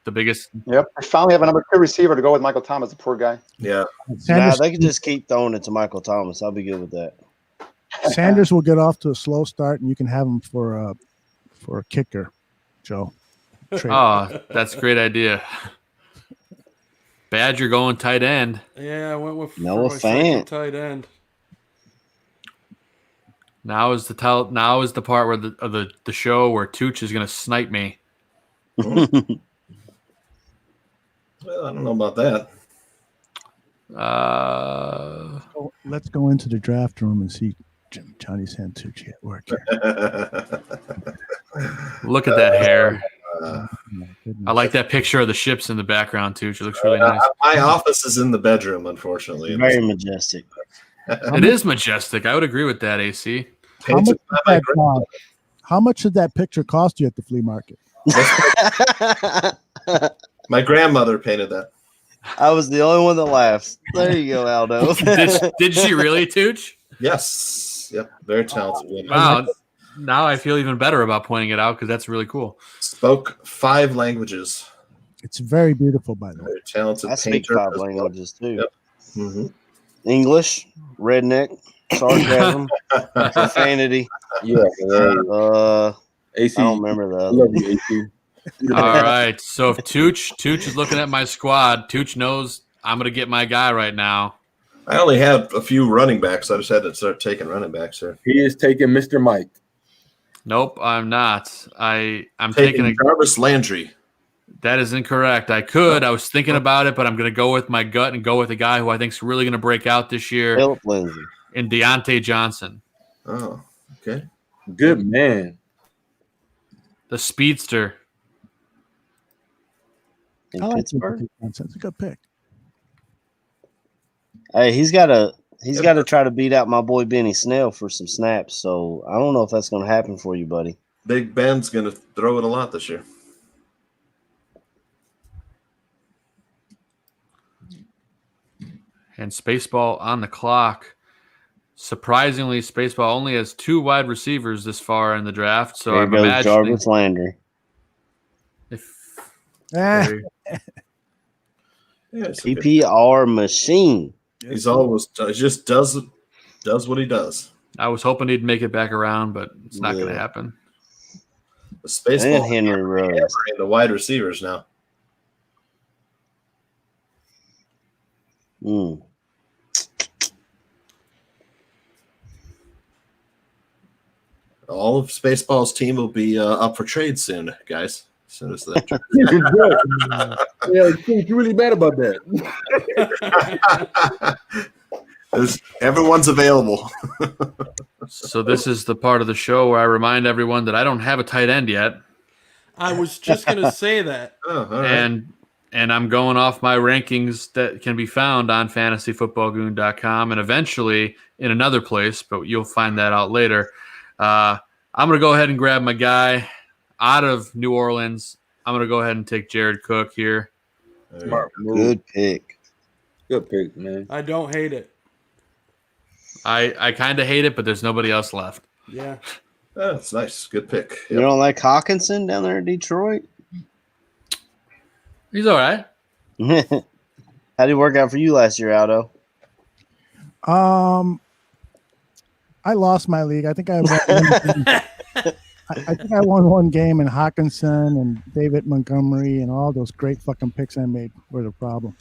biggest. Yep. I finally have a number 2 receiver to go with Michael Thomas, the poor guy. Yeah. Nah, they can just keep throwing it to Michael Thomas. I'll be good with that. Sanders will get off to a slow start, and you can have him for a kicker, Joe. Oh, that's a great idea. Badger going tight end. Yeah, I went with Noah Fant. tight end. Now is the part where the show where Tooch is going to snipe me. Well, I don't know about that. Let's go into the draft room and see Johnny Santucci at work here. Look at that hair. I like that picture of the ships in the background too. It looks really nice. My office is in the bedroom, unfortunately. Very majestic. It is majestic. I would agree with that, AC. How much did that picture cost you at the flea market? My grandmother painted that. I was the only one that laughs. There you go, Aldo. Did she really, Tooch? Yes. Yep. Very talented woman. Wow. Now I feel even better about pointing it out because that's really cool. Spoke 5 languages. It's very beautiful, by the way. Very talented I speak painter. 5 as well. languages too. Yep. Mm-hmm. English, redneck, sarcasm, profanity. Yeah. AC. I don't remember the I other. love you, AC. All right. So if Tooch is looking at my squad, Tooch knows I'm gonna get my guy right now. I only had a few running backs. I just had to start taking running backs here. He is taking Mr. Mike. Nope, I'm not. I'm Taking taking Jarvis Landry. That is incorrect. I could. I was thinking about it, but I'm going to go with my gut and go with a guy who I think is really going to break out this year. Philip Lindsay. In Deontay Johnson. Oh, okay. Good man. The speedster. In I like Pittsburgh. It's a good pick. Hey, he's got to try to beat out my boy Benny Snell for some snaps. So I don't know if that's going to happen for you, buddy. Big Ben's going to throw it a lot this year. And Spaceball on the clock. Surprisingly, Spaceball only has 2 wide receivers this far in the draft. So There I'm goes imagining Jarvis Landry. PPR machine. He just does what he does. I was hoping he'd make it back around, but it's not going to happen. The Spaceball And Henry Ruggs. hammering the wide receivers now. All of Spaceball's team will be up for trade soon, guys. As soon as that. Yeah, you really mad about that? Everyone's available. So this is the part of the show where I remind everyone that I don't have a tight end yet. I was just going to say that. And I'm going off my rankings that can be found on fantasyfootballgoon.com and eventually in another place, but you'll find that out later. I'm going to go ahead and grab my guy out of New Orleans. I'm going to go ahead and take Jared Cook here. Smart move. Good pick. Good pick, man. I don't hate it. I kind of hate it, but there's nobody else left. Yeah. That's nice. Good pick. Yep. You don't like Hawkinson down there in Detroit? He's all right. How did it work out for you last year, Aldo? I lost my league. I think I won. I think I won one game, and Hawkinson and David Montgomery and all those great fucking picks I made were the problem.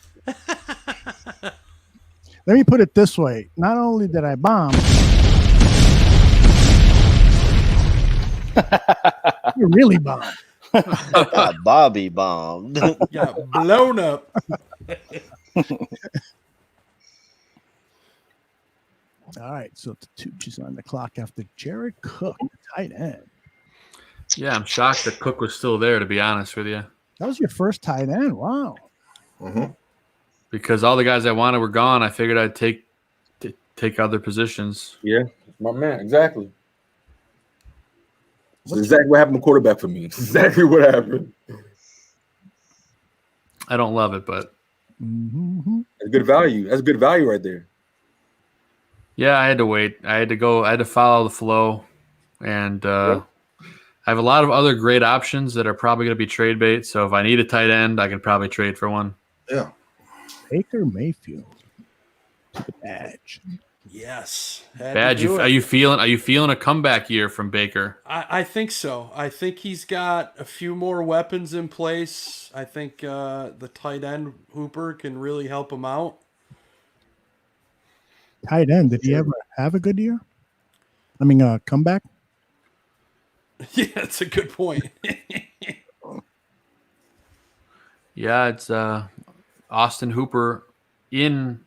Let me put it this way: not only did I bomb, you really bombed. Bobby bombed. Got blown up. All right, so the Tooch is on the clock after Jared Cook, tight end. Yeah, I'm shocked that Cook was still there, to be honest with you. That was your first tight end. Wow. Mm-hmm. Because all the guys I wanted were gone, I figured I'd take other positions. Yeah, my man, exactly. That's exactly what happened to quarterback for me. It's exactly what happened. I don't love it, but That's good value. That's good value right there. yeah, I had to wait. I had to follow the flow, and I have a lot of other great options that are probably going to be trade bait. So if I need a tight end, I can probably trade for one. Yeah. Baker Mayfield to the badge. Yes. Badge, are you feeling a comeback year from Baker? I think so. I think he's got a few more weapons in place. I think the tight end Hooper can really help him out. Tight end. Did he ever have a good year? I mean, comeback? Yeah, that's a good point. Yeah, it's Austin Hooper in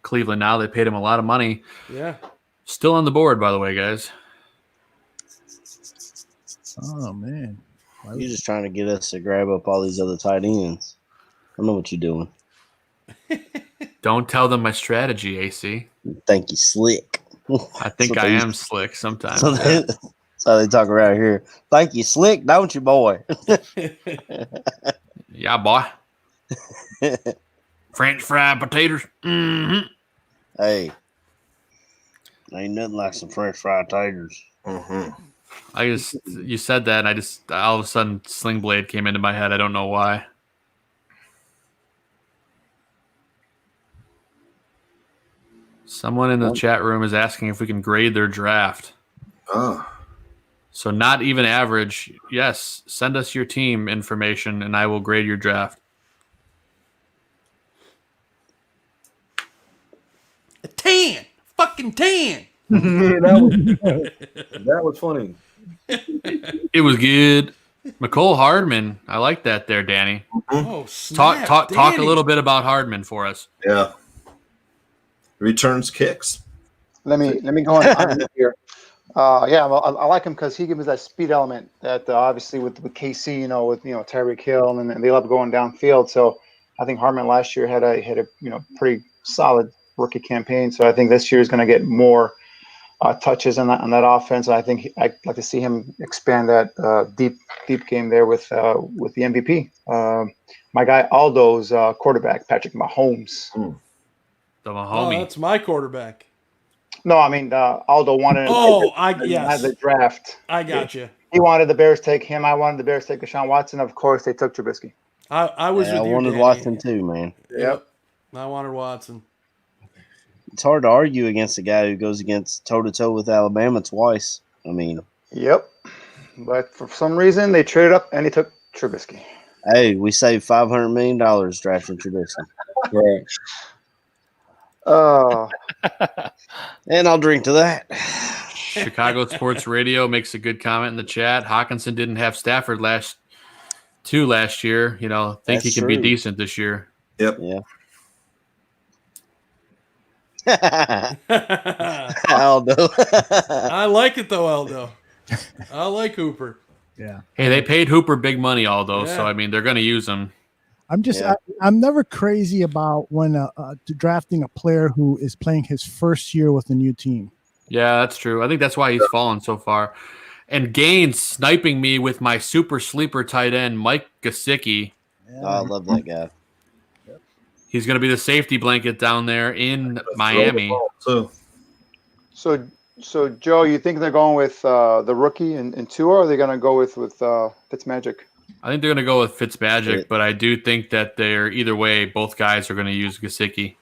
Cleveland now. They paid him a lot of money. Yeah. Still on the board, by the way, guys. Oh, man. You're just trying to get us to grab up all these other tight ends. I know what you're doing. Don't tell them my strategy, AC. Think you slick. I think I am slick sometimes. That's how they talk around here. Think you slick, don't you, boy? Yeah, boy. French fried potatoes. Mm-hmm. Hey, ain't nothing like some French fried taters. You said that, and all of a sudden Sling Blade came into my head. I don't know why. Someone in the chat room is asking if we can grade their draft. Oh. So not even average. Yes, send us your team information, and I will grade your draft. A 10. Fucking 10. that was funny. It was good. McCole Hardman. I like that there, Danny. Oh, snap. Talk a little bit about Hardman for us. Yeah. Returns kicks. Let me go on here. Yeah, I like him because he gives that speed element that obviously with KC, with Tyreek Hill, and they love going downfield. So I think Hartman last year had a pretty solid rookie campaign. So I think this year is going to get more touches on that offense. I think I'd like to see him expand that deep game there with the MVP. My guy Aldo's quarterback, Patrick Mahomes. The Mahomes. Oh, that's my quarterback. No, I mean Aldo wanted. The draft. I got you. He wanted the Bears take him. I wanted the Bears take Deshaun Watson. Of course, they took Trubisky. I was with you. I wanted Danny. Watson too, man. Yep. I wanted Watson. It's hard to argue against a guy who goes against toe-to-toe with Alabama twice. I mean. Yep. But for some reason, they traded up and he took Trubisky. Hey, we saved $500 million drafting Trubisky. Right. Oh. And I'll drink to that. Chicago Sports Radio makes a good comment in the chat. Hawkinson didn't have Stafford last year. Think That's he can true. be decent this year. Yep. Yeah. Aldo. I like it though, Aldo. I like Hooper. Yeah. Hey, they paid Hooper big money, Aldo. Yeah. So I mean, they're going to use him. I'm just I'm never crazy about when drafting a player who is playing his first year with a new team. Yeah, that's true. I think that's why he's fallen so far. And Gaines sniping me with my super sleeper tight end, Mike Gesicki. Oh, I love that guy. He's going to be the safety blanket down there in Miami. So Joe, you think they're going with the rookie in Tua, or are they going to go with Fitzmagic? I think they're going to go with Fitzmagic, but I do think that they're either way. Both guys are going to use Gesicki.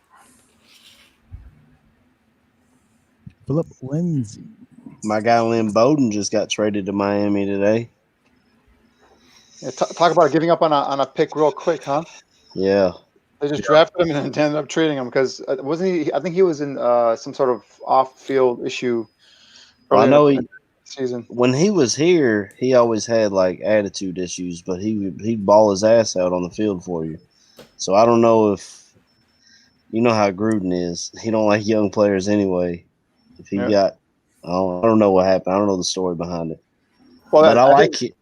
Philip Lindsay. My guy Lynn Bowden just got traded to Miami today. Yeah, talk about giving up on a pick real quick, huh? Yeah. They just drafted him and ended up trading him because wasn't he? I think he was in some sort of off-field issue. Well, I know season. When he was here, he always had like attitude issues, but he'd ball his ass out on the field for you. So I don't know if you know how Gruden is. He don't like young players anyway. If he got, I don't know what happened. I don't know the story behind it. Well, but I like it.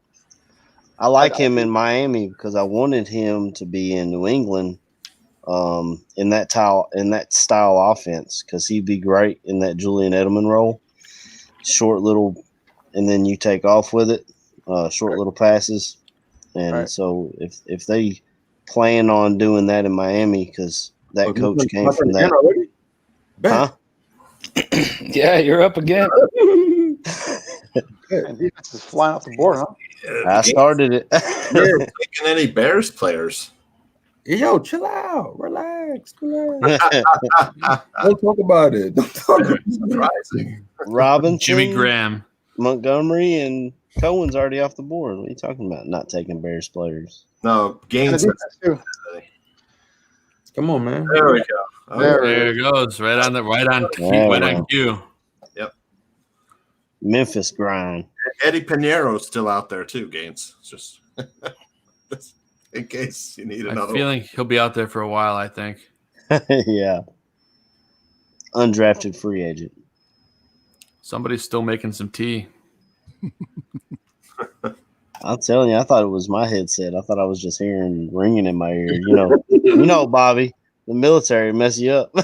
I like him in Miami because I wanted him to be in New England, in that style offense, because he'd be great in that Julian Edelman role. Short little, and then you take off with it. Short little passes, and so if they plan on doing that in Miami, because that coach came from that, huh? Yeah, you're up again. And defense is flying off the board, huh? I started it. You're taking any Bears players? Yo, chill out, relax. Don't talk about it. Don't talk about it. Surprising. Robinson, Jimmy Graham, Montgomery, and Cohen's already off the board. What are you talking about? Not taking Bears players. No, Gaines. Come on, man. There we go. There it goes. Right on cue. Yep. Memphis grind. Eddie Piñeiro's still out there too, Gaines. Just in case you need another. I'm feeling he'll be out there for a while, I think. Yeah. Undrafted free agent. Somebody's still making some tea. I'm telling you, I thought it was my headset. I thought I was just hearing ringing in my ear. You know, Bobby, the military mess you up.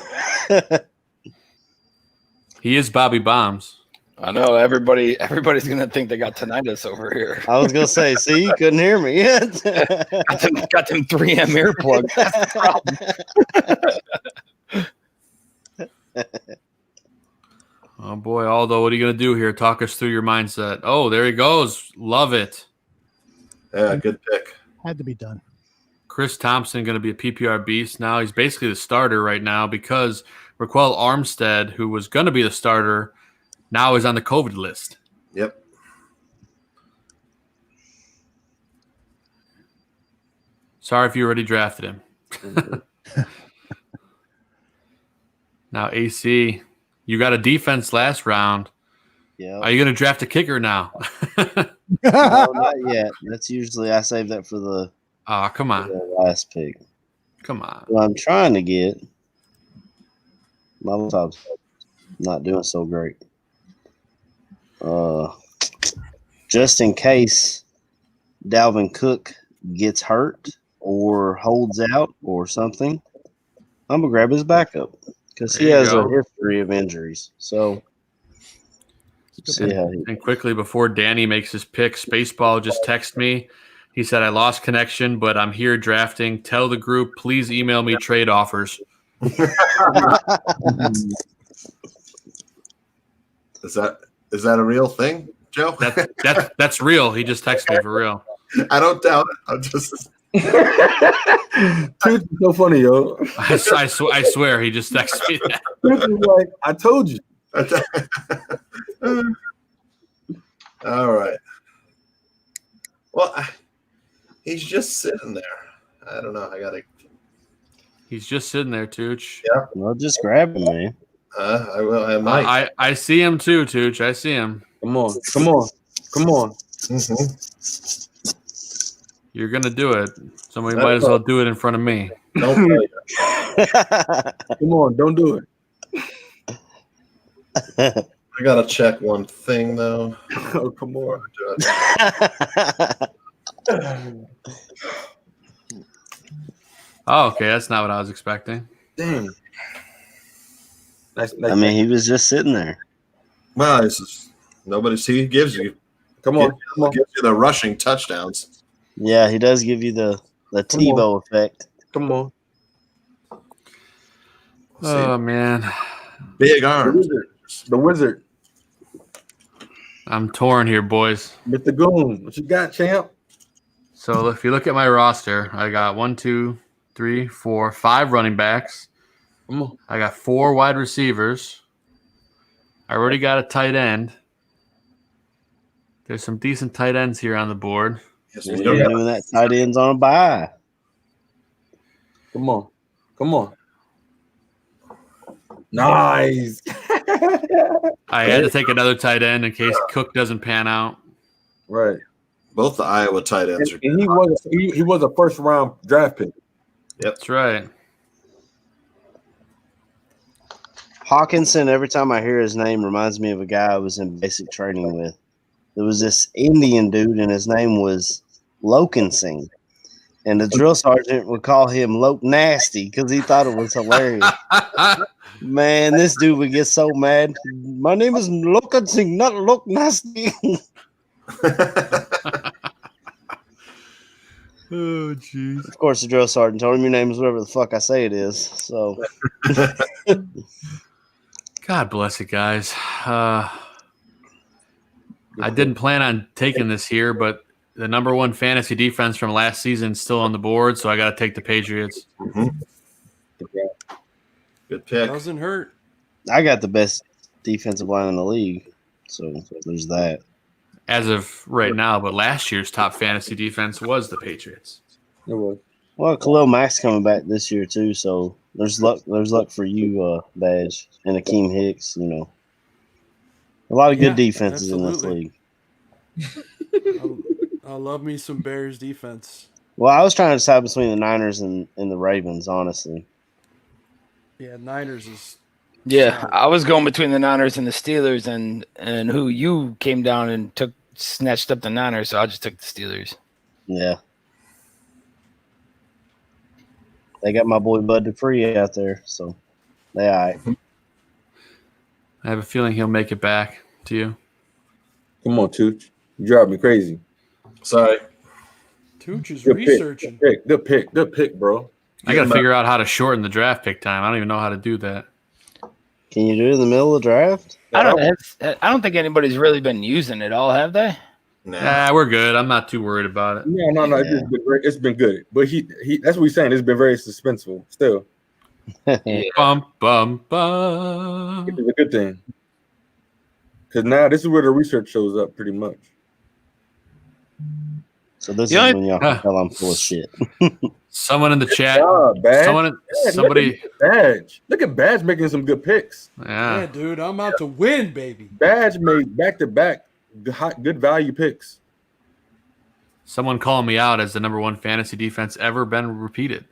He is Bobby Bombs. I know everybody's gonna think they got tinnitus over here. I was gonna say, see, you couldn't hear me. got them 3M earplugs. That's the problem. Oh boy, Aldo, what are you gonna do here? Talk us through your mindset. Oh, there he goes. Love it. Yeah, good pick. Had to be done. Chris Thompson going to be a PPR beast now. He's basically the starter right now because Raquel Armstead, who was going to be the starter, now is on the COVID list. Yep. Sorry if you already drafted him. Now, AC, you got a defense last round. Yeah. Are you going to draft a kicker now? No, not yet. That's usually I save that for the come on. the last pick. Come on. Well, I'm trying to get my laptop's not doing so great. Just in case Dalvin Cook gets hurt or holds out or something, I'm gonna grab his backup because he has a history of injuries. So see how he. And quickly before Danny makes his pick, Spaceball just texted me. He said, I lost connection, but I'm here drafting. Tell the group, please email me trade offers. Is that a real thing, Joe? That's real. He just texted me for real. I don't doubt it. I'm just Truth is so funny, yo. I swear he just texted me that. Truth is like, I told you. All right. Well, he's just sitting there. I don't know. He's just sitting there, Tooch. Yeah. Well, just grab him, man. I will. I might. I see him too, Tooch. I see him. Come on. Mm-hmm. You're gonna do it. Somebody might as well do it in front of me. Don't play it. Come on, don't do it. I gotta check one thing though. Oh, come on. Oh, okay. That's not what I was expecting. Dang. Nice, I mean, he was just sitting there. Well, he gives you. Come on. Gives you the rushing touchdowns. Yeah, he does give you the Tebow effect. Come on. Oh man, big arms. The wizard. I'm torn here, boys. Mr. Goon, what you got, champ? So if you look at my roster, I got 1, 2, 3, 4, 5 running backs. Come on. I got 4 wide receivers. I already got a tight end. There's some decent tight ends here on the board. Yes, You're doing that tight ends on a bye. Come on. Nice. I had to take another tight end in case Cook doesn't pan out. Right. Both the Iowa tight ends And he was a first round draft pick. Yep. That's right. Hawkinson, every time I hear his name, reminds me of a guy I was in basic training with. There was this Indian dude, and his name was Lokinsing. And the drill sergeant would call him Loke Nasty because he thought it was hilarious. Man, this dude would get so mad. My name is Lokinsing, not Loke Nasty. Oh, jeez. Of course, the drill sergeant told him your name is whatever the fuck I say it is. So, God bless it, guys. I didn't plan on taking this here, but the number 1 fantasy defense from last season is still on the board, so I got to take the Patriots. Mm-hmm. Good pick. Doesn't hurt. I got the best defensive line in the league, so there's that. As of right now, but last year's top fantasy defense was the Patriots. It was. Well, Khalil Mack's coming back this year too, so there's luck. There's luck for you, Badge, and Akeem Hicks. You know, a lot of good defenses in this league. I love me some Bears defense. Well, I was trying to decide between the Niners and the Ravens, honestly. Yeah, Niners is. Yeah, I was going between the Niners and the Steelers, and who you came down and snatched up the Niners, so I just took the Steelers. Yeah. They got my boy Bud Dupree out there, so they all right. I have a feeling he'll make it back to you. Come on, Tooch. You drive me crazy. Sorry. Tooch is Good researching. Good pick, bro. I got to figure out how to shorten the draft pick time. I don't even know how to do that. Can you do it in the middle of the draft? I don't think anybody's really been using it all, have they? Nah, we're good. I'm not too worried about it. No. It's been great. It's been good. But he that's what he's saying. It's been very suspenseful still. Bum, bum, bum. It's a good thing. Because now this is where the research shows up pretty much. So this is when y'all can tell I'm full of shit. Someone in the chat. Badge. Somebody. Look at Badge making some good picks. Yeah, dude, I'm out to win, baby. Badge made back-to-back good value picks. Someone calling me out as the number one fantasy defense ever been repeated.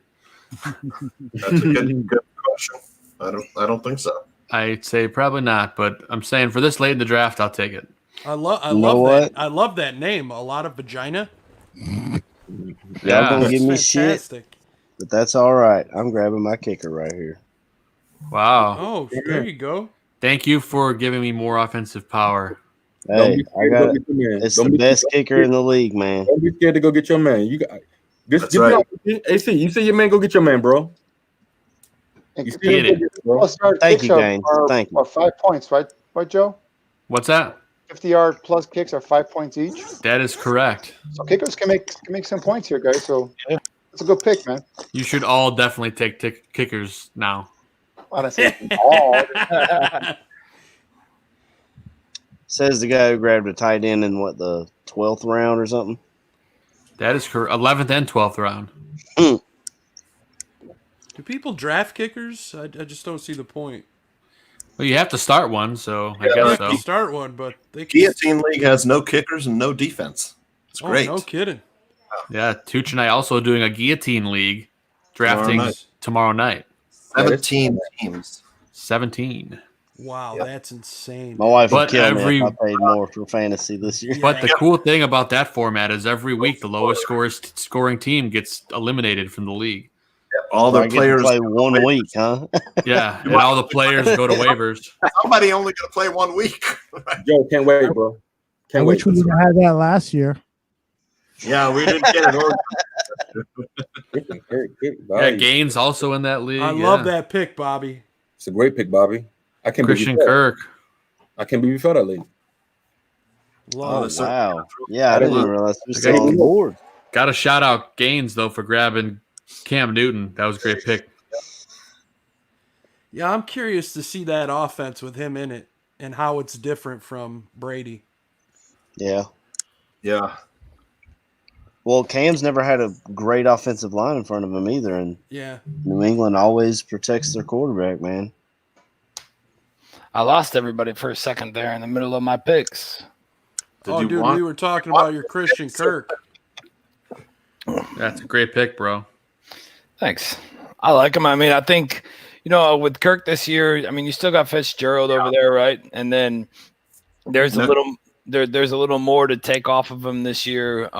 That's a good question. I don't think so. I'd say probably not, but I'm saying for this late in the draft, I'll take it. I love that name. A lot of vagina. Y'all gonna give me fantastic. shit, but that's all right. I'm grabbing my kicker right here. Wow. Oh, there you go. Thank you for giving me more offensive power. Hey, I got it. It's the best kicker in the league, man. Don't be scared to go get your man. You got this. That's right. AC, you see your man, go get your man, bro. You get it. Thank you, James. Thank you. Are 5 points, right, Joe? What's that? 50-yard plus kicks are 5 points each. That is correct. So kickers can make some points here, guys. So it's a good pick, man. You should all definitely take kickers now. I don't say all. Says the guy who grabbed a tight end in the 12th round or something. That is correct. 11th and 12th round. Do people draft kickers? I just don't see the point. Well, you have to start one, so I guess You so. have to start one, but they can... Guillotine League has no kickers and no defense. It's great. No kidding. Yeah, Tooch and I also doing a guillotine league, drafting tomorrow night. 17 teams. 17. Wow, that's insane. My wife would But kill me if I paid more for fantasy this year. But the cool thing about that format is every week the lowest scoring team gets eliminated from the league. All So the I get to players play 1 week, huh? Yeah, and all the players go to waivers. Somebody only going to play 1 week. Joe, can't wait, bro. I wish we would have had that last year. Yeah, we didn't get it. Yeah, Gaines also in that league. I love that pick, Bobby. It's a great pick, Bobby. I can't Christian believe Kirk. I can't believe you felt that league. Oh, wow. Yeah, I didn't even realize he was still on board. Got to shout out Gaines, though, for grabbing Cam Newton. That was a great pick. Yeah, I'm curious to see that offense with him in it and how it's different from Brady. Yeah. Yeah. Well, Cam's never had a great offensive line in front of him either, and Yeah. New England always protects their quarterback, man. I lost everybody for a second there in the middle of my picks. Dude, we were talking about your Christian Kirk. That's a great pick, bro. Thanks. I like him. I mean, I think, with Kirk this year, I mean, you still got Fitzgerald over there, right? And then there's a little more to take off of him this year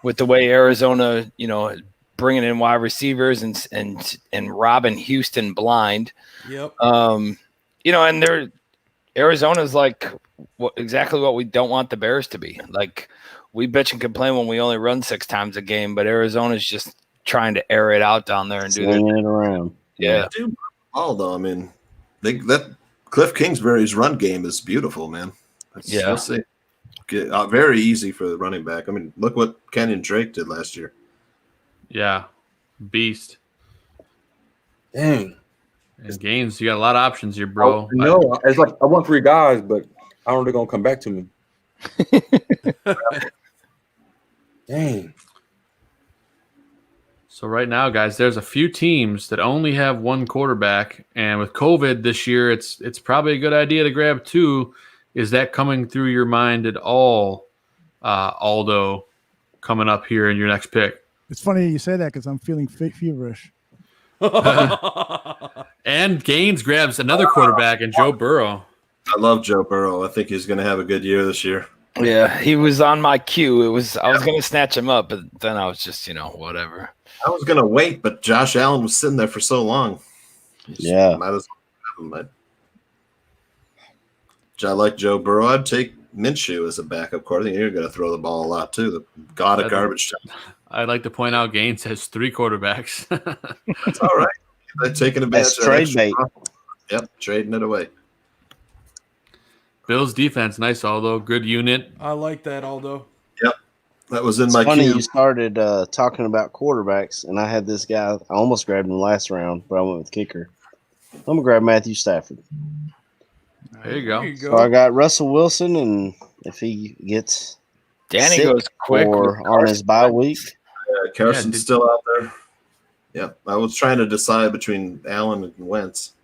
with the way Arizona, bringing in wide receivers and robbing Houston blind. Yep. And Arizona's like exactly what we don't want the Bears to be. Like, we bitch and complain when we only run 6 times a game, but Arizona's just trying to air it out down there and do it around. Yeah. Although, I mean, that Cliff Kingsbury's run game is beautiful, man. We'll see. Very easy for the running back. I mean, look what Kenyon Drake did last year. Yeah. Beast. Dang. And Gaines, you got a lot of options here, bro. No, it's like I want 3 guys, but I don't know if they're going to come back to me. Dang. So right now, guys, there's a few teams that only have 1 quarterback, and with COVID this year, it's probably a good idea to grab 2. Is that coming through your mind at all, Aldo, coming up here in your next pick? It's funny you say that because I'm feeling feverish. And Gaines grabs another quarterback in Joe Burrow. I love Joe Burrow. I think he's going to have a good year this year. Yeah, he was on my queue. I was going to snatch him up, but then I was just, whatever. I was going to wait, but Josh Allen was sitting there for so long. Yeah. Might as well have him. I like Joe Burrow. I'd take Minshew as a backup quarterback. You're going to throw the ball a lot, too. The god of garbage time. I'd like to point out Gaines has 3 quarterbacks. That's all right. They're taking advantage of trade bait. Yep, trading it away. Bills defense, nice, Aldo. Good unit. I like that, Aldo. Yep. That was in It's my funny queue. you started talking about quarterbacks, and I had this guy. I almost grabbed him last round, but I went with kicker. I'm gonna grab Matthew Stafford. There you go. There you So I go. got Russell Wilson, and if he gets Danny sick goes quick or with on his bye week, Carson's still out there. Yeah, I was trying to decide between Allen and Wentz.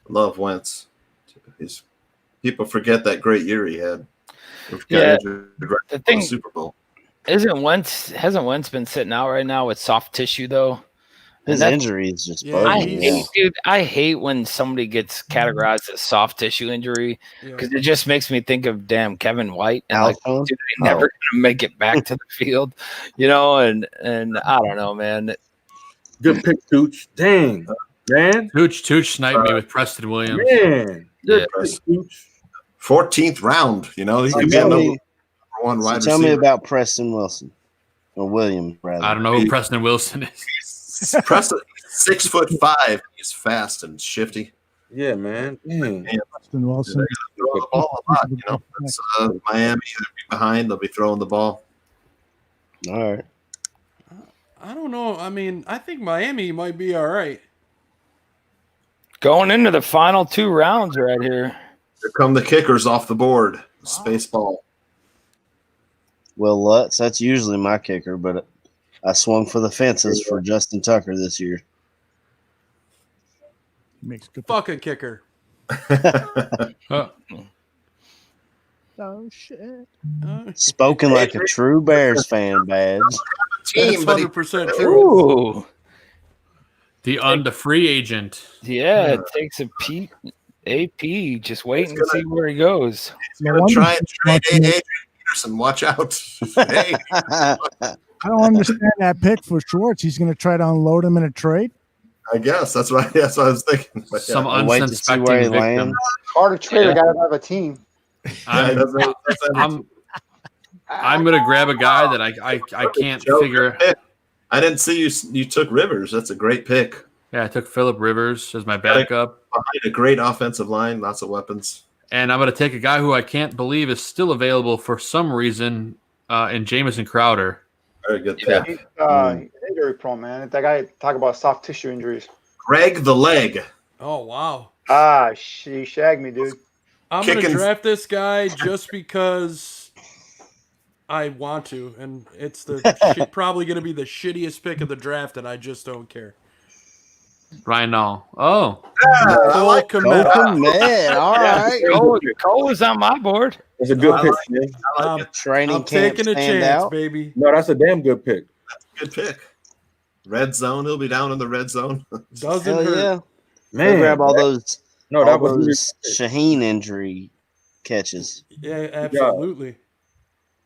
I love Wentz. People forget that great year he had. Yeah, Right the thing, Super Bowl. hasn't Wentz been sitting out right now with soft tissue though? his injury is just bugging. I hate when somebody gets categorized as soft tissue injury because it just makes me think of damn Kevin White and like, dude, they never gonna make it back to the field, you know? And I don't know, man. Good pick, Tooch. Dang, man. Tooch sniped me with Preston Williams. Man, Yeah. 14th round. You know, he So could be a tell number me, one wide tell me receiver. about Preston Wilson or William, rather. I don't know who Preston Wilson is. Preston, 6'5". He's fast and shifty. Yeah, man. Dang. Preston Wilson. Throw the ball a lot. You know, that's, Miami. They'll be behind. They'll be throwing the ball. All right. I don't know. I mean, I think Miami might be all right. Going into the final 2 rounds right here. Here come the kickers off the board. Space ball. Will Lutz, that's usually my kicker, but I swung for the fences for Justin Tucker this year. Makes good. Fucking kicker. Oh shit! Spoken like a true Bears fan, Badge. That's 100% true. Ooh. The free agent. Yeah, it takes a peek. AP, just wait and see where he goes. He's going to try and trade Adrian Peterson. Watch out. Hey. I don't understand that pick for Schwartz. He's going to try to unload him in a trade. I guess that's what I was thinking. But Some yeah. unsuspecting victim. Hard to trade a guy that have a team. I'm gonna grab a guy that I can't figure. I didn't see you took Rivers. That's a great pick. Yeah, I took Phillip Rivers as my backup. Behind a great offensive line, lots of weapons. And I'm going to take a guy who I can't believe is still available for some reason in Jamison Crowder. Very good pick. He's injury prone, man. That guy talk about soft tissue injuries. Greg the Leg. Oh, wow. She shagged me, dude. I'm going to draft this guy just because I want to. And it's probably going to be the shittiest pick of the draft, and I just don't care. Ryan Nall. Oh. Cole Kmet. Man, all right. Cole was on my board. That's a good pick, man. Training I'm camp taking a chance, standout. baby. No, that's a damn good pick. Good pick. Red zone. He'll be down in the red zone. Doesn't Hell hurt. yeah. Man, Grab all those, no, all that was those Shaheen injury catches. Yeah, absolutely.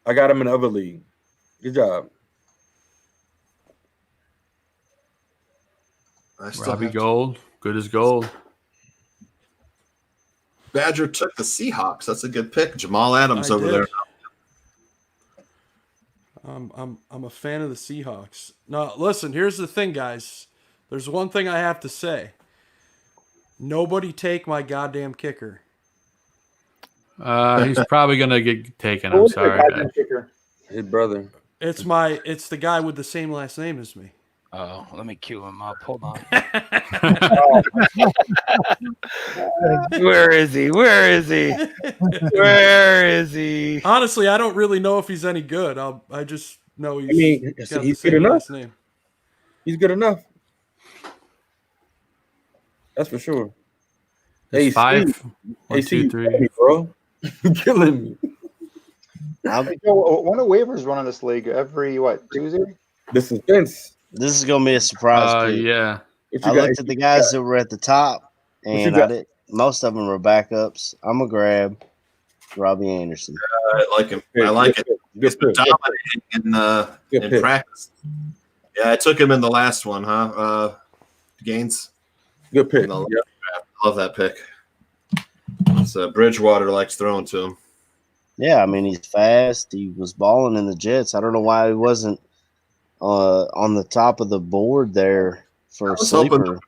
I got him in the other league. Good job. Robbie Gold. Good as gold. Badger took the Seahawks. That's a good pick. Jamal Adams over there. I'm a fan of the Seahawks. Now, listen, here's the thing, guys. There's one thing I have to say. Nobody take my goddamn kicker. He's probably going to get taken. I'm sorry. His brother. It's the guy with the same last name as me. Oh, let me cue him up. Hold on. Where is he? Where is he? Where is he? Honestly, I don't really know if he's any good. I just know he's, he's got the good same enough. last name. He's good enough. That's for sure. There's five. 1, 2, 3. Bro. You're killing me. One of waivers run on this league every Tuesday? The suspense. This is gonna be a surprise. Yeah. I looked at the guys that were at the top, and most of them were backups. I'm gonna grab Robbie Anderson. I like him. I like it. He's been dominating in practice. Yeah, I took him in the last one, huh? Gaines. Good pick. I love that pick. So Bridgewater likes throwing to him. Yeah, I mean he's fast. He was balling in the Jets. I don't know why he wasn't on the top of the board there for a sleeper. Hoping the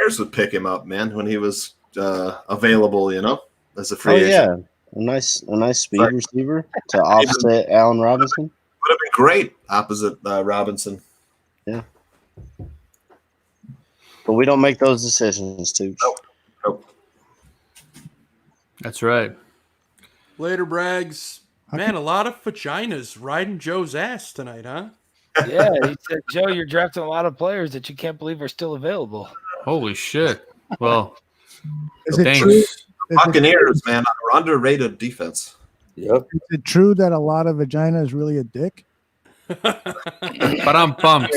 Bears would pick him up, man, when he was available. You know, as a free agent. Yeah, a nice speed receiver to offset Allen Robinson. would have been great opposite Robinson. Yeah. But we don't make those decisions, too. Nope. That's right. Later, Braggs. Man, a lot of vaginas riding Joe's ass tonight, huh? Yeah, he said, Joe, you're drafting a lot of players that you can't believe are still available. Holy shit. Well, Is it thanks. true? Buccaneers, man, are underrated defense. Yep. Is it true that a lot of vagina is really a dick? But I'm pumped.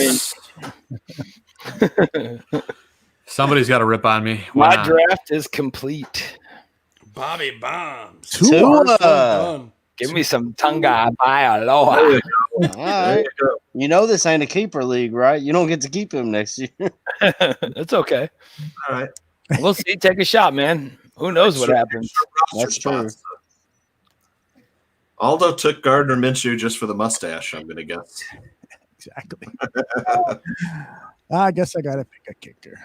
Somebody's got to rip on me. Why My not? draft is complete. Bobby Bombs. Tua. Give me some Tunga Baialoha. There you All right. You know this ain't a keeper league, right? You don't get to keep him next year. It's okay. All right. We'll see. Take a shot, man. Who knows what happens? That's true. Aldo took Gardner Minshew just for the mustache, I'm going to guess. Exactly. I guess I got to pick a kicker.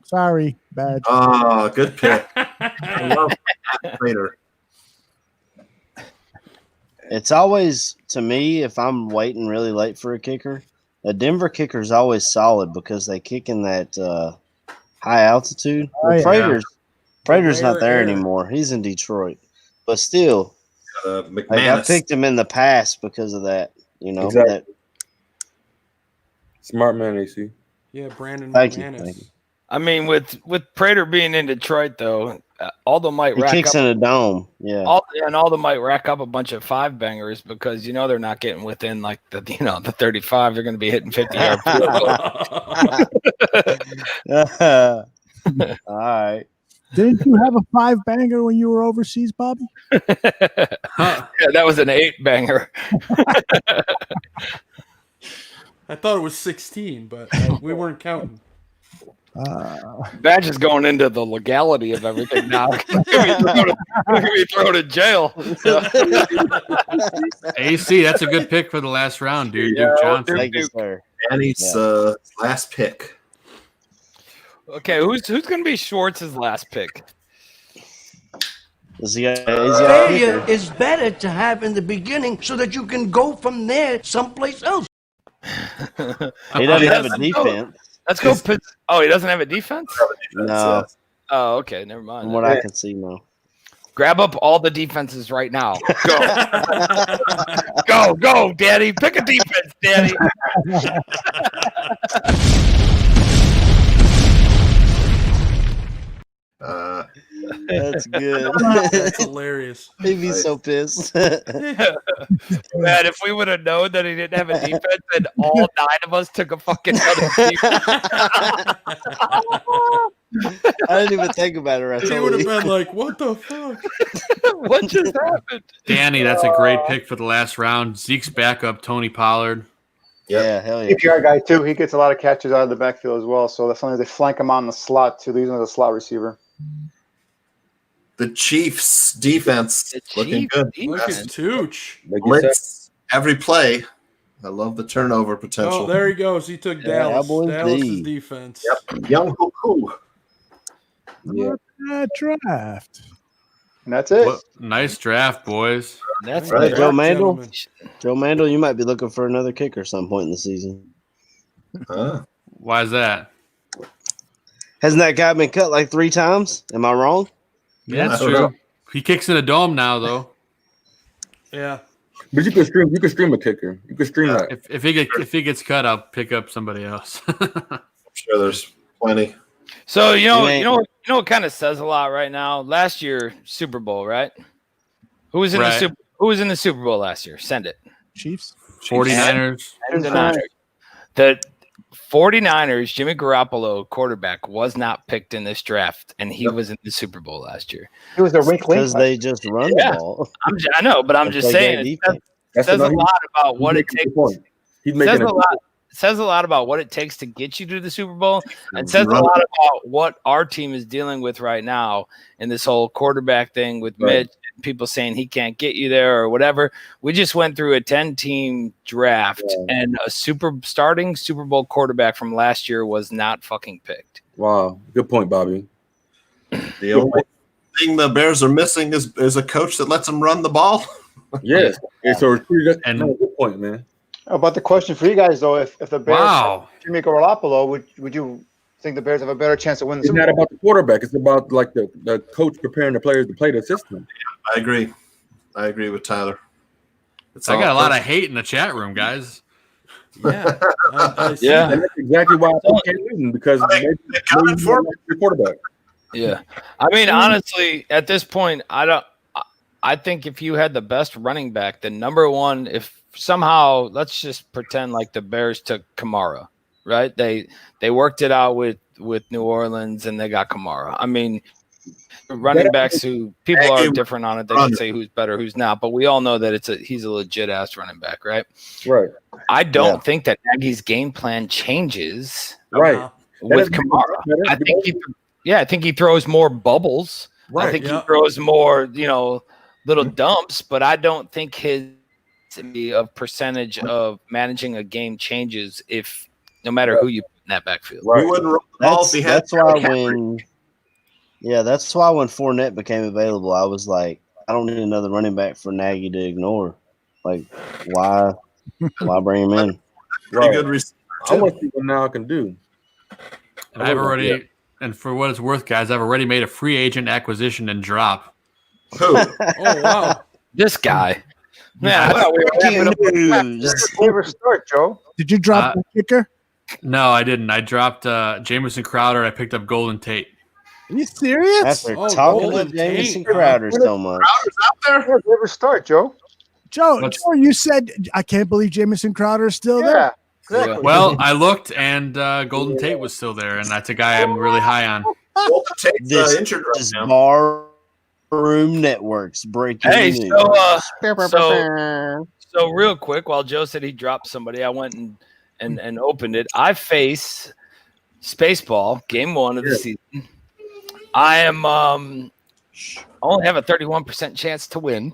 Sorry, bad. Oh, good pick. I love that later. It's always, to me, if I'm waiting really late for a kicker, a Denver kicker is always solid because they kick in that high altitude. Well, Prater's not there anymore. He's in Detroit. But still, like I picked him in the past because of that. You know, Exactly. Smart man, AC. Yeah, Brandon Thank you. McManus. I mean, with Prater being in Detroit, though, Aldo might He rack kicks up. in a dome. Yeah. Aldo might rack up a bunch of 5-bangers because they're not getting within like the 35. They're going to be hitting 50-yard field goals. All right. Didn't you have a 5-banger when you were overseas, Bobby? Yeah, that was an 8-banger. I thought it was 16, but we weren't counting. Badge is going into the legality of everything now. We're going to be thrown in jail. AC, that's a good pick for the last round, dude. Duke Johnson. Thank you, sir. Danny's last pick. Okay, who's going to be Schwartz's last pick? Failure is better to have in the beginning so that you can go from there someplace else. He doesn't have a defense. Let's go. Oh, he doesn't have a defense? No. Oh, okay. Never mind. From what I can see, no. Grab up all the defenses right now. Go. Go, Daddy. Pick a defense, Daddy. That's good. That's hilarious. He'd be so pissed. Man, if we would have known that he didn't have a defense, then all 9 of us took a fucking other defense. I didn't even think about it. He would have been like, what the fuck? What just happened? Danny, that's a great pick for the last round. Zeke's backup, Tony Pollard. Yeah, hell yeah. PPR guy too. He gets a lot of catches out of the backfield as well. So definitely they flank him on the slot too. They use him as a slot receiver. The Chiefs defense looking good. Look at Tooch. Blitz every play. I love the turnover potential. Oh, there he goes. He took Dallas. Cowboys Dallas' D. defense. Yep. Young Hoku. Yeah. Draft. And that's it. Well, nice draft, boys. That's Right, right. Joe Mandel. Gentlemen. Joe Mandel, you might be looking for another kicker some point in the season. Why is that? Hasn't that guy been cut like 3 times? Am I wrong? Yeah, that's I don't true. know. He kicks in a dome now, though. Yeah. But you can stream a kicker. You can stream that. If he gets cut, I'll pick up somebody else. I'm sure there's plenty. So you know what kind of says a lot right now. Last year Super Bowl, right? Who was in the Super Bowl last year? Send it. Chiefs. 49ers. The 49ers, Jimmy Garoppolo, quarterback, was not picked in this draft, and he was in the Super Bowl last year. He was their wink Because they just run the ball. I know, but I'm just saying it says a lot about what it takes. Says a lot about what it takes to get you to the Super Bowl, and says a lot about what our team is dealing with right now in this whole quarterback thing with Mitch. People saying he can't get you there or whatever. We just went through a 10-team draft, and a starting Super Bowl quarterback from last year was not fucking picked. Wow, good point, Bobby. The only thing the Bears are missing is a coach that lets them run the ball. Yes. And so it's pretty good. And- No, good point, man. About the question for you guys though, if the Bears Wow. have Jimmy Garoppolo, would you think the Bears have a better chance to win the It's Super not Bowl? about the quarterback. It's about like the coach preparing the players to play the system. I agree. I agree with Tyler. It's I got a all lot of coach. hate in the chat room, guys. Yeah. I see Yeah. And that's exactly why I can't win because maybe coming for me. the quarterback. Yeah. I mean, honestly, at this point, I think if you had the best running back, the number one, if somehow, let's just pretend like the Bears took Kamara, right? They worked it out with New Orleans and they got Kamara. I mean, running backs who people are different on it. They can say who's better, who's not, but we all know that he's a legit ass running back, right? Right. I don't think that Nagy's game plan changes Right. with Kamara. I think he throws more bubbles. Right, I think yeah. he throws more, little dumps, but I don't think his percentage of managing a game changes if no matter who you put in that backfield. We wouldn't roll the ball if he had That's why that's why when Fournette became available, I was like, I don't need another running back for Nagy to ignore. Like, why bring him in? pretty good receiver. I want to see what now I can do. And I've already, and for what it's worth, guys, I've already made a free agent acquisition and drop. Who? Oh wow. This guy. Man, I thought we were wrapping up. Never start, Joe. Did you drop the kicker? No, I didn't. I dropped Jamison Crowder. I picked up Golden Tate. Are you serious? After Oh, talking Golden to Jamison Tate. Crowder so much. Never start, Joe. Joe, you said I can't believe Jamison Crowder is still there. Exactly. Well, I looked, and Golden Tate was still there, and that's a guy I'm really high on. Golden Tate's This injured right is now. Barroom Networks breaking Hey, news. so real quick, while Joe said he dropped somebody, I went and opened it. I face Spaceball, game 1 of the season. I am only have a 31% chance to win.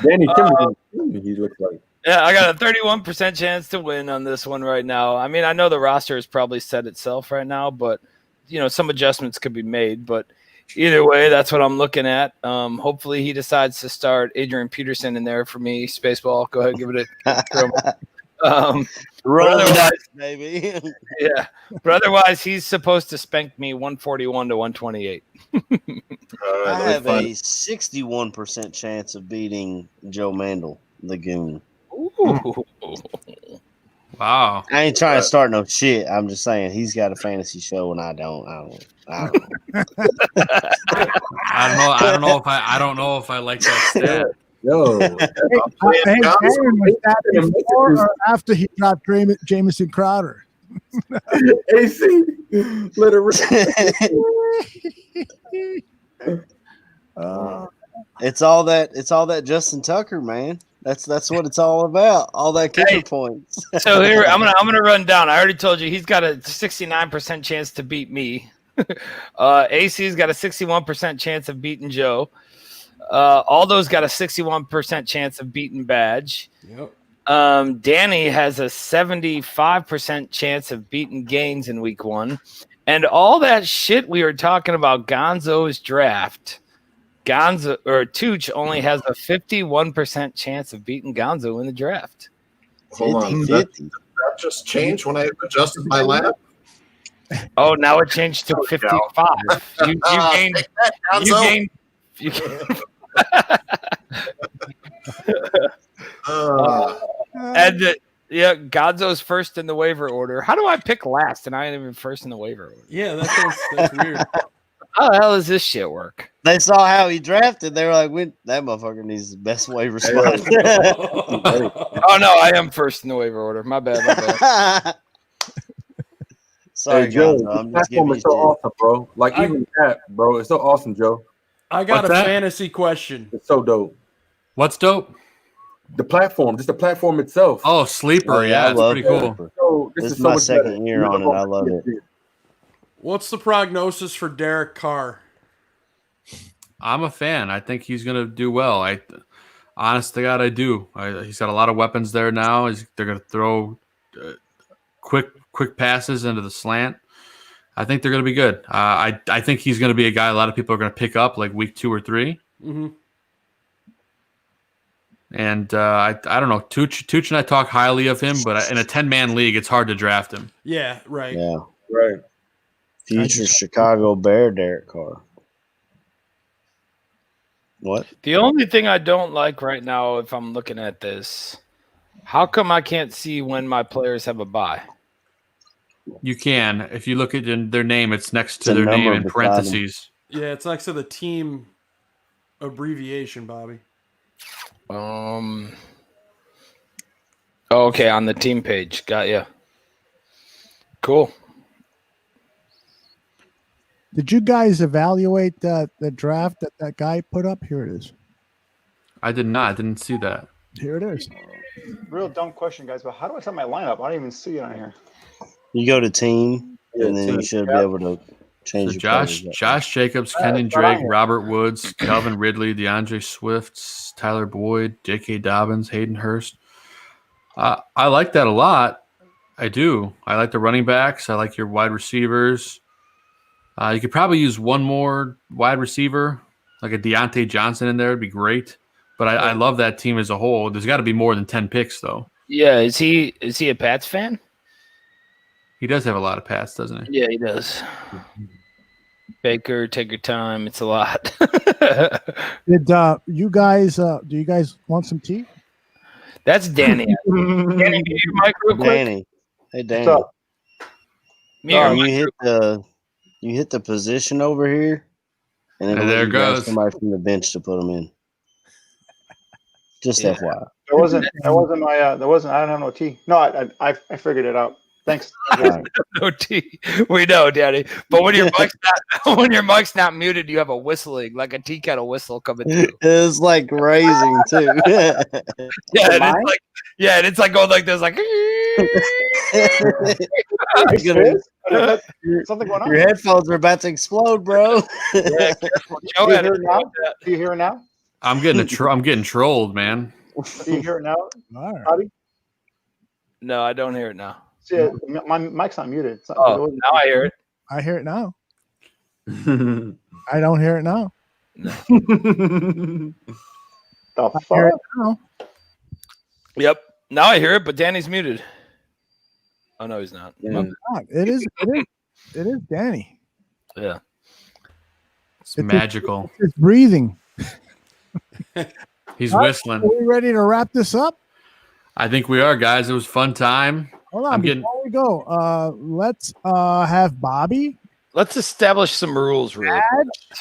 Danny Kimberly, he looks like. Yeah, I got a 31% chance to win on this one right now. I mean, I know the roster has probably set itself right now, but some adjustments could be made. But either way, that's what I'm looking at. Hopefully, he decides to start Adrian Peterson in there for me. Spaceball, go ahead, give it a Roll otherwise- dice, baby. yeah. But otherwise, he's supposed to spank me 141 to 128. I have a 61% chance of beating Joe Mandel, the goon. Ooh. Wow. I ain't trying to start no shit. I'm just saying he's got a fantasy show and I don't. I don't know if I like that stat. Yo. Hey, Darren, was that before or after he dropped Jamison Crowder? AC, let it rip. It's all that Justin Tucker, man. That's what it's all about. All that kicker points. So here I'm gonna run down. I already told you he's got a 69% chance to beat me. AC's got a 61% chance of beating Joe. Aldo's got a 61% chance of beating Badge. Yep. Danny has a 75% chance of beating Gaines in week 1. And all that shit we were talking about Gonzo's draft, Gonzo or Tooch only has a 51% chance of beating Gonzo in the draft. Hold on. That just changed when I adjusted my lab? Oh, now it changed to 55. You gained. You gained. You gained. And Gonzo's first in the waiver order. How do I pick last and I ain't even first in the waiver order? Yeah, that's weird. How the hell does this shit work? They saw how he drafted. They were like, that motherfucker needs the best waiver spot. Oh, no, I am first in the waiver order. My bad. Sorry, Hey, Joe, Gonzo. I'm this just giving platform you is so shit. awesome, bro. Like, even that, bro, it's so awesome, Joe. I got What's a that? fantasy question. It's so dope. What's dope? The platform, just the platform itself. Oh, Sleeper. Oh, yeah, I it's love pretty cool. Sleeper. So, This is so my much second better. year on it. I love it. What's the prognosis for Derek Carr? I'm a fan. I think he's going to do well. Honest to God, I do. He's got a lot of weapons there now. They're going to throw quick passes into the slant. I think they're going to be good. I think he's going to be a guy a lot of people are going to pick up like week 2 or 3. Mm-hmm. And I don't know. Tooch and I talk highly of him, but in a 10-man league, it's hard to draft him. Yeah, right. Yeah. Right. Future Chicago Bear Derek Carr. What? The only thing I don't like right now, if I'm looking at this, how come I can't see when my players have a bye? You can. If you look at their name, it's next It's to a their name number in beside parentheses. Yeah, it's next to the team abbreviation, Bobby. Okay, on the team page. Got ya. Cool. Did you guys evaluate the draft that guy put up? Here it is. I did not. I didn't see that. Here it is. Real dumb question, guys, but how do I set my lineup? I don't even see it on here. You go to team, and then team. you should be able to change So your Josh players up. Josh Jacobs, Kenyon Drake, Robert Woods, Calvin Ridley, DeAndre Swift, Tyler Boyd, J.K. Dobbins, Hayden Hurst. I like that a lot. I do. I like the running backs. I like your wide receivers. You could probably use one more wide receiver, like a Deontay Johnson in there. It'd be great. But I love that team as a whole. There's got to be more than 10 picks, though. Yeah, is he a Pats fan? He does have a lot of Pats, doesn't he? Yeah, he does. Baker, take your time. It's a lot. Did you guys? Do you guys want some tea? That's Danny. Danny, mute your mic real quick. Danny. Hey, Danny. What's up? Mute your mic. You hit the position over here, and then And there goes somebody from the bench to put them in. Just FYI. That wasn't my I don't have no tea. No, I figured it out. Thanks. No tea. We know, Danny. But when your mic's not muted, you have a whistling, like a tea kettle whistle coming through. It's like raising too. And it's like going like this, like Something going on. Your headphones are about to explode, bro. Yeah, careful. Do you hear it now? Do you hear it now? I'm getting trolled, man. Do you hear it now, All right. Bobby? No, I don't hear it now. See, my mic's not muted. It's not, Now I hear it. I hear it now. I don't hear it now. The I fuck? hear it now. Yep. Now I hear it, but Danny's muted. Oh no, he's not. Yeah. God, it is Danny. Yeah. It's magical. It's breathing. He's All right, whistling. Are we ready to wrap this up? I think we are, guys. It was a fun time. Hold on, before we go, let's have Bobby, Let's establish some rules, really.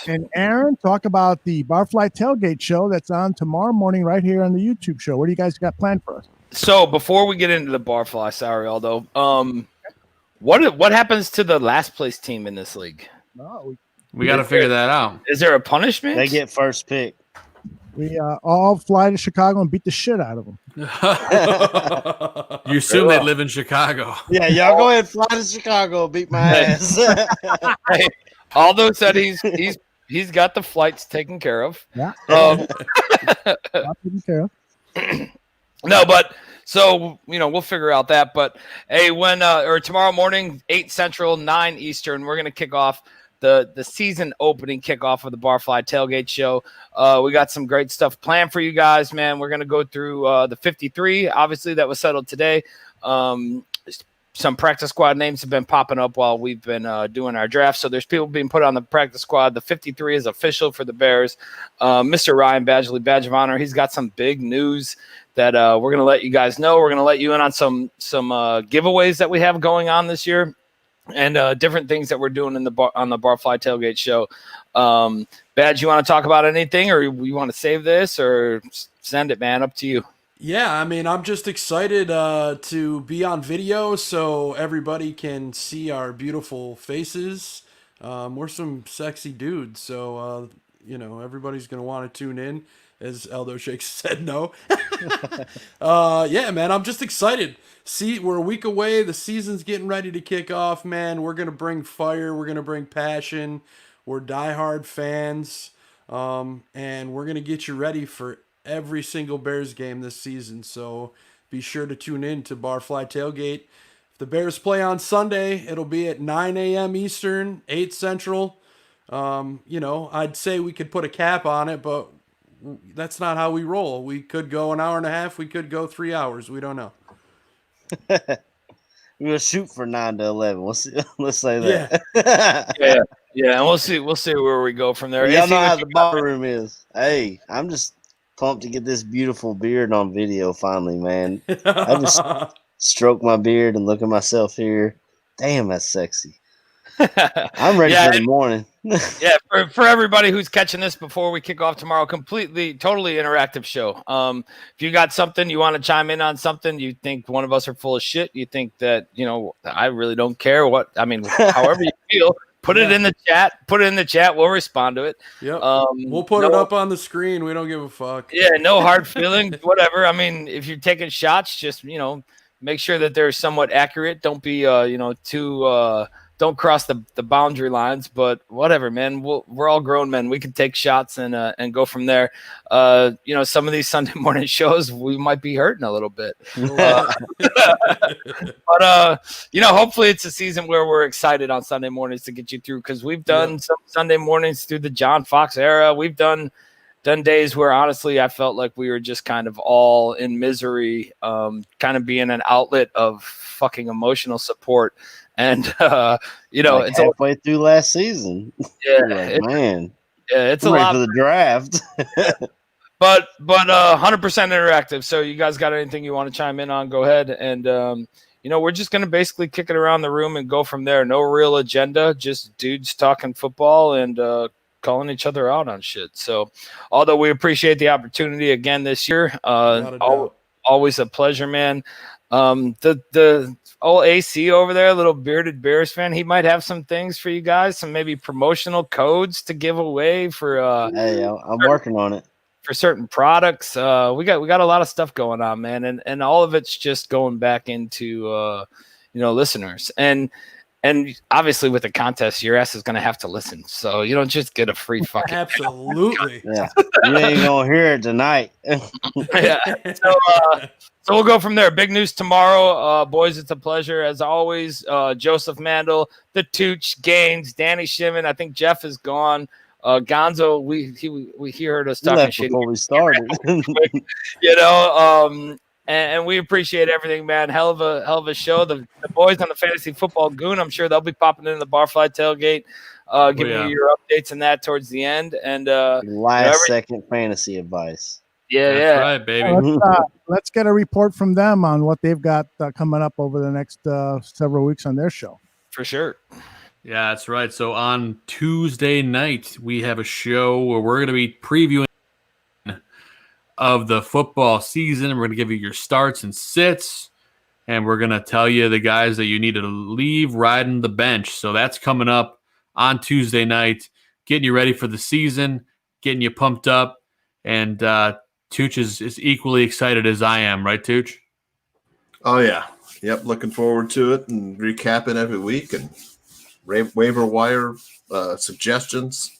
and Aaron talk about the Barfly Tailgate show that's on tomorrow morning right here on the YouTube show. What do you guys got planned for us? So before we get into the Barfly, sorry, Aldo. What happens to the last place team in this league? No, We got to figure that out. Is there a punishment? They get first pick. we all fly to Chicago and beat the shit out of them. You assume they live in Chicago. Yeah, y'all go ahead and fly to Chicago, beat my ass. Hey, Aldo said he's got the flights taken care of. Yeah. Taken care of. No, but so we'll figure out that. But hey, when or tomorrow morning, 8 Central, 9 Eastern, we're gonna kick off the season opening kickoff of the Barfly Tailgate Show. We got some great stuff planned for you guys, man. We're gonna go through the 53. Obviously, that was settled today. Some practice squad names have been popping up while we've been doing our draft. So there's people being put on the practice squad. The 53 is official for the Bears. Mr. Ryan Badgley, Badge of Honor, he's got some big news that we're going to let you guys know. We're going to let you in on some giveaways that we have going on this year and different things that we're doing on the Barfly Tailgate Show. Badge, you want to talk about anything, or you want to save this, or send it, man? Up to you. Yeah, I mean, I'm just excited to be on video so everybody can see our beautiful faces. We're some sexy dudes, so, everybody's going to want to tune in, as Aldo Shakes said no. Yeah, man, I'm just excited. See, we're a week away. The season's getting ready to kick off, man. We're going to bring fire. We're going to bring passion. We're diehard fans, and we're going to get you ready for every single Bears game this season. So be sure to tune in to Barfly Tailgate. If the Bears play on Sunday, it'll be at 9 a.m. Eastern, 8 Central. I'd say we could put a cap on it, but that's not how we roll. We could go an hour and a half. We could go 3 hours. We don't know. We're gonna shoot for 9 to 11. Let's say Yeah. that. Yeah, and we'll see where we go from there. Y'all know AC, how the ballroom is. Hey, I'm just pumped to get this beautiful beard on video finally, man. I just stroke my beard and look at myself here. Damn, that's sexy. I'm ready for the morning. Yeah, for everybody who's catching this before we kick off tomorrow, totally interactive show. If you got something you want to chime in on, something you think one of us are full of shit, you think that I really don't care however you feel, put it in the chat. Put it in the chat. We'll respond to it. Yep. We'll put it up on the screen. We don't give a fuck. Yeah, no hard feelings. Whatever. I mean, if you're taking shots, just make sure that they're somewhat accurate. Don't be too. Don't cross the boundary lines, but whatever, man. We're all grown men. We can take shots and go from there. Some of these Sunday morning shows, we might be hurting a little bit. But hopefully it's a season where we're excited on Sunday mornings to get you through, because we've done some Sunday mornings through the John Fox era. We've done days where honestly I felt like we were just kind of all in misery, kind of being an outlet of fucking emotional support. And it's halfway through last season. Yeah, man. Yeah, it's I'm a ready lot for the draft. but 100% interactive. So you guys got anything you want to chime in on? Go ahead. And we're just gonna basically kick it around the room and go from there. No real agenda, just dudes talking football and calling each other out on shit. So, although we appreciate the opportunity again this year, always a pleasure, man. The old AC over there, little bearded Bears fan, he might have some things for you guys, some maybe promotional codes to give away for hey, I'm working on it for certain products. We got a lot of stuff going on, man, and all of it's just going back into listeners. And obviously with the contest, your ass is going to have to listen. So you don't just get a free fucking. Absolutely. Yeah. You ain't going to hear it tonight. Yeah. So we'll go from there. Big news tomorrow. Boys, it's a pleasure as always. Joseph Mandel, the Tooch, Gaines, Danny Shimon. I think Jeff is gone. Gonzo, he heard us talking shit before we started. And we appreciate everything, man. Hell of a show. The boys on the Fantasy Football Goon, I'm sure they'll be popping into the Barfly tailgate, giving you your updates and that towards the end. And last second fantasy advice. Yeah, That's right, baby. Let's get a report from them on what they've got coming up over the next several weeks on their show. For sure. Yeah, that's right. So on Tuesday night, we have a show where we're going to be previewing of the football season. We're going to give you your starts and sits, and we're going to tell you the guys that you need to leave riding the bench. So that's coming up on Tuesday night, getting you ready for the season, getting you pumped up, and Tooch is equally excited as I am, right, Tooch? Oh, yeah. Yep, looking forward to it and recapping every week and waiver wire suggestions.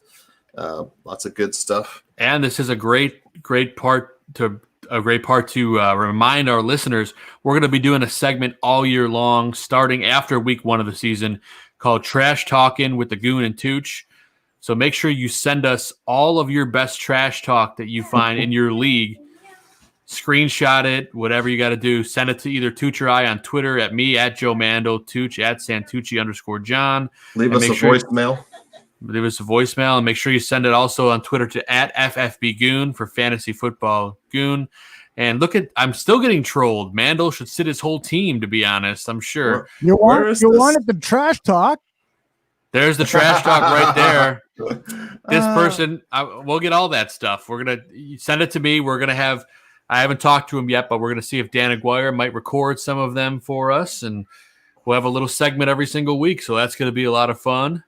Lots of good stuff. And this is a great part to remind our listeners we're going to be doing a segment all year long, starting after week 1 of the season, called Trash Talking with the Goon and Tooch. So make sure you send us all of your best trash talk that you find in your league. Screenshot it, whatever you got to do. Send it to either Tooch or I on Twitter, at me, at Joe Mandel, Tooch, at Santucci_John. Leave us a voicemail. Leave us a voicemail, and make sure you send it also on Twitter to at FFBGoon for Fantasy Football Goon. And look I'm still getting trolled. Mandel should sit his whole team, to be honest, I'm sure. You wanted the trash talk. There's the trash talk right there. This person, we'll get all that stuff. We're going to send it to me. We're going to have, I haven't talked to him yet, but we're going to see if Dan Aguirre might record some of them for us. And we'll have a little segment every single week. So that's going to be a lot of fun.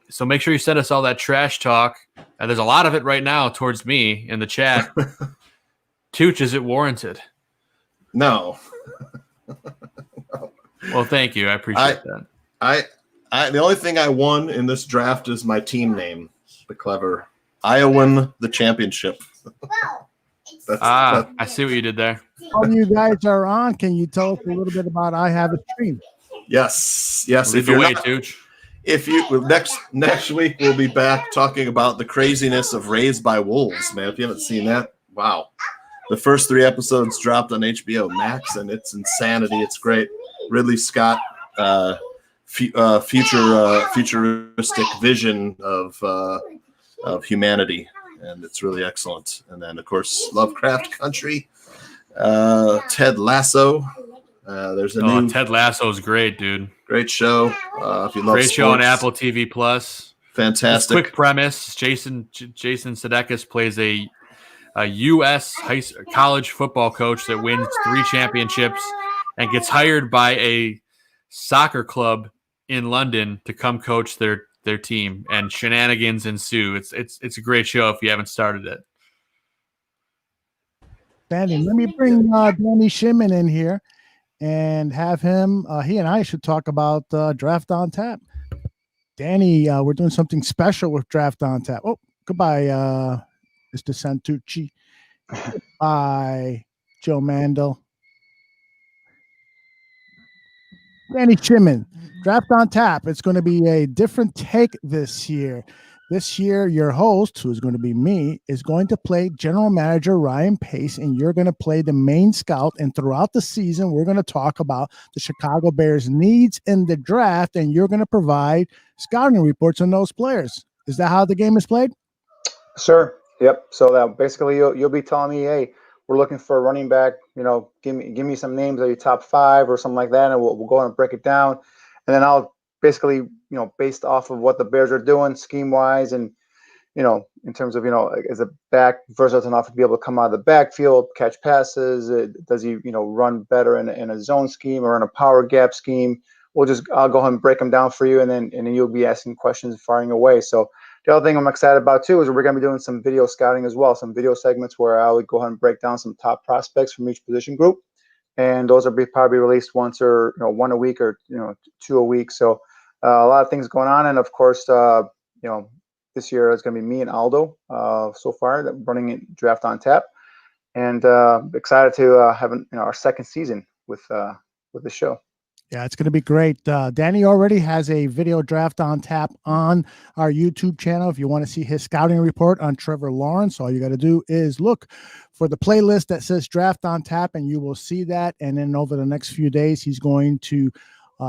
So make sure you send us all that trash talk. And there's a lot of it right now towards me in the chat. Tooch, is it warranted? No. Well, thank you. I appreciate that. The only thing I won in this draft is my team name, the clever Iowan the championship. I see what you did there. While you guys are on, can you tell us a little bit about I Have a Stream? Yes. Lead the way, Tooch. If you next week we'll be back talking about the craziness of Raised by Wolves, man. If you haven't seen that, wow. The first 3 episodes dropped on HBO Max, and it's insanity. It's great. Ridley Scott, futuristic vision of humanity, and it's really excellent. And then, of course, Lovecraft Country, Ted Lasso. There's a new Ted Lasso is great, dude. Great show. If you love great sports. Show on Apple TV Plus. Fantastic. Quick premise: Jason Sudeikis plays a U.S. college football coach that wins 3 championships and gets hired by a soccer club in London to come coach their team, and shenanigans ensue. It's a great show if you haven't started it. Danny, let me bring Danny Shimon in here and have him. He and I should talk about Draft on Tap. Danny, we're doing something special with Draft on Tap. Oh, goodbye, Mr. Santucci. Goodbye, Joe Mandel. Danny Shimon, Draft on Tap. It's going to be a different take this year. This year, your host, who is going to be me, is going to play General Manager Ryan Pace, and you're going to play the main scout. And throughout the season, we're going to talk about the Chicago Bears' needs in the draft, and you're going to provide scouting reports on those players. Is that how the game is played? Sure. Yep. So that basically you'll be telling me, hey, we're looking for a running back. Give me some names of your top 5 or something like that, and we'll go and break it down, and then I'll basically, based off of what the Bears are doing scheme wise, and in terms of as a back versatile enough to be able to come out of the backfield, catch passes. Does he run better in a zone scheme or in a power gap scheme? I'll go ahead and break them down for you, and then you'll be asking questions, firing away. So the other thing I'm excited about too is we're going to be doing some video scouting as well, some video segments where I would go ahead and break down some top prospects from each position group, and those will be probably released once or one a week or 2 a week. So a lot of things going on, and of course this year is going to be me and Aldo so far that running it Draft on Tap, and excited to have our second season with the show. Yeah, it's going to be great. Danny already has a video Draft on Tap on our YouTube channel. If you want to see his scouting report on Trevor Lawrence, all you got to do is look for the playlist that says Draft on Tap, and you will see that. And then over the next few days, he's going to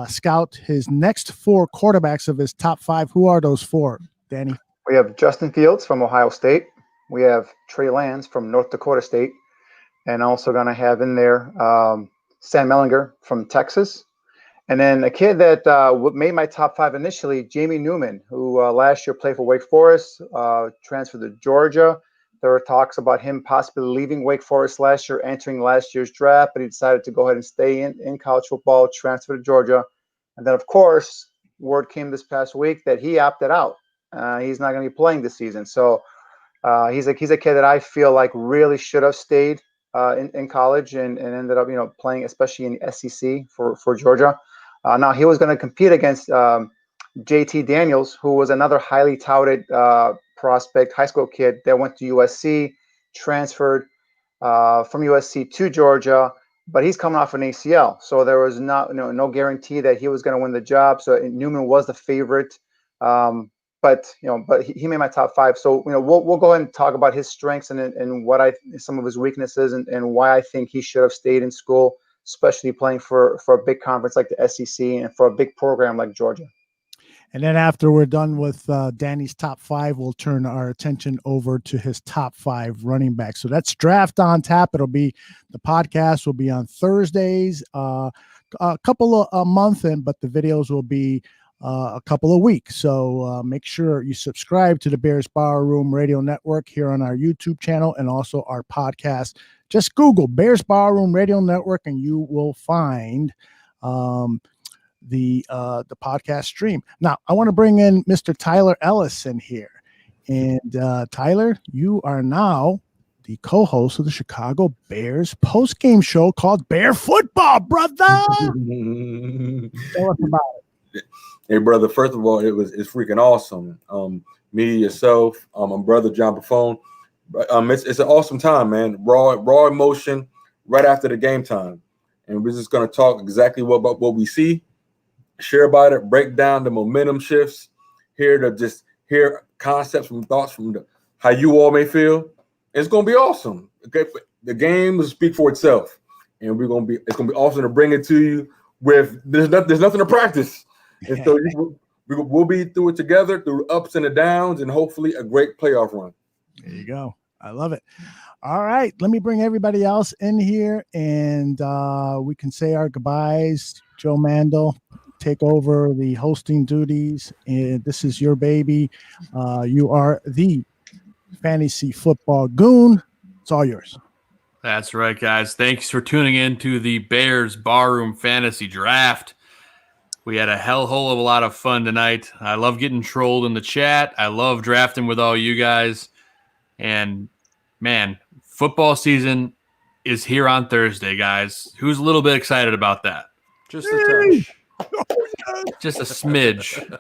scout his next 4 quarterbacks of his top 5. Who are those 4, Danny? We have Justin Fields from Ohio State. We have Trey Lance from North Dakota State. And also going to have in there Sam Mellinger from Texas. And then a kid that made my top 5 initially, Jamie Newman, who last year played for Wake Forest, transferred to Georgia. There were talks about him possibly leaving Wake Forest last year, entering last year's draft, but he decided to go ahead and stay in college football, transfer to Georgia. And then, of course, word came this past week that he opted out. He's not going to be playing this season. So he's a kid that I feel like really should have stayed in college and ended up, playing, especially in the SEC for Georgia. Now he was going to compete against JT Daniels, who was another highly touted prospect, high school kid that went to USC, transferred from USC to Georgia, but he's coming off an ACL. So there was no guarantee that he was going to win the job. So Newman was the favorite. But he made my top 5. So we'll go ahead and talk about his strengths and what some of his weaknesses and why I think he should have stayed in school, especially playing for a big conference like the SEC and for a big program like Georgia. And then after we're done with Danny's top 5, we'll turn our attention over to his top 5 running backs. So that's Draft on Tap. The podcast will be on Thursdays, a couple of a month, but the videos will be a couple of weeks. So make sure you subscribe to the Bears Barroom Radio Network here on our YouTube channel and also our podcast. Just Google Bears Barroom Radio Network and you will find the podcast stream. Now, I want to bring in Mr. Tyler Ellison here. And Tyler, you are now the co-host of the Chicago Bears post-game show called Bear Football, brother. Tell us about it. Hey, brother, first of all, it's freaking awesome. Me, yourself, my brother, John Buffone. It's an awesome time, man. Raw emotion right after the game time. And we're just going to talk exactly about what we see share about it, break down the momentum shifts, here to just hear concepts from thoughts from how you all may feel. It's going to be awesome. Okay, the game will speak for itself, and it's going to be awesome to bring it to you with there's nothing to practice, and so we'll be through it together through ups and the downs, and hopefully a great playoff run. There you go. I love it. All right, let me bring everybody else in here, and we can say our goodbyes. Joe Mandel, take over the hosting duties, and this is your baby. You are the fantasy football goon. It's all yours. That's right, guys. Thanks for tuning in to the Bears Barroom Fantasy Draft. We had a hellhole of a lot of fun tonight. I love getting trolled in the chat. I love drafting with all you guys. And, man, football season is here on Thursday, guys. Who's a little bit excited about that? Just a touch. Just a smidge.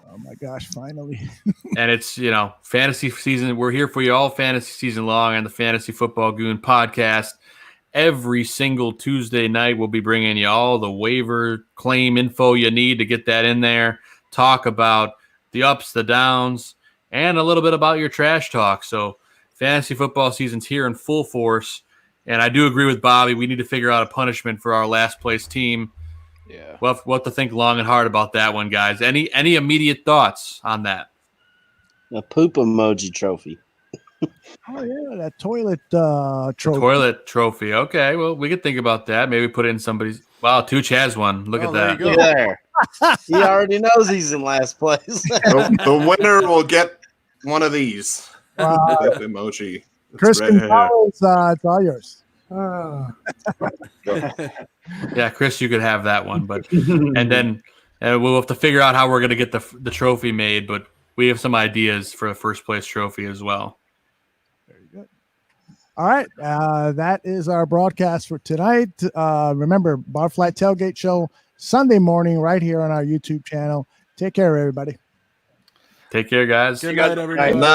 Oh, my gosh, finally. And it's, fantasy season. We're here for you all fantasy season long on the Fantasy Football Goon podcast. Every single Tuesday night, we'll be bringing you all the waiver claim info you need to get that in there. Talk about the ups, the downs, and a little bit about your trash talk. So fantasy football season's here in full force. And I do agree with Bobby. We need to figure out a punishment for our last place team. Yeah. We'll have to think long and hard about that one, guys. Any immediate thoughts on that? A poop emoji trophy. Oh, yeah, that toilet trophy. Toilet trophy. Okay, well, we could think about that. Maybe put in somebody's. Wow, Tooch has one. Look at that. There you go. There. He already knows he's in last place. The winner will get one of these emoji. Chris It's right Gonzalez, it's all yours. Yeah, Chris, you could have that one, but and then we'll have to figure out how we're going to get the trophy made. But we have some ideas for a first place trophy as well. Very good. All right, that is our broadcast for tonight. Remember, Barfly Tailgate Show Sunday morning right here on our YouTube channel. Take care, everybody. Take care, guys. Good night, everybody. Night.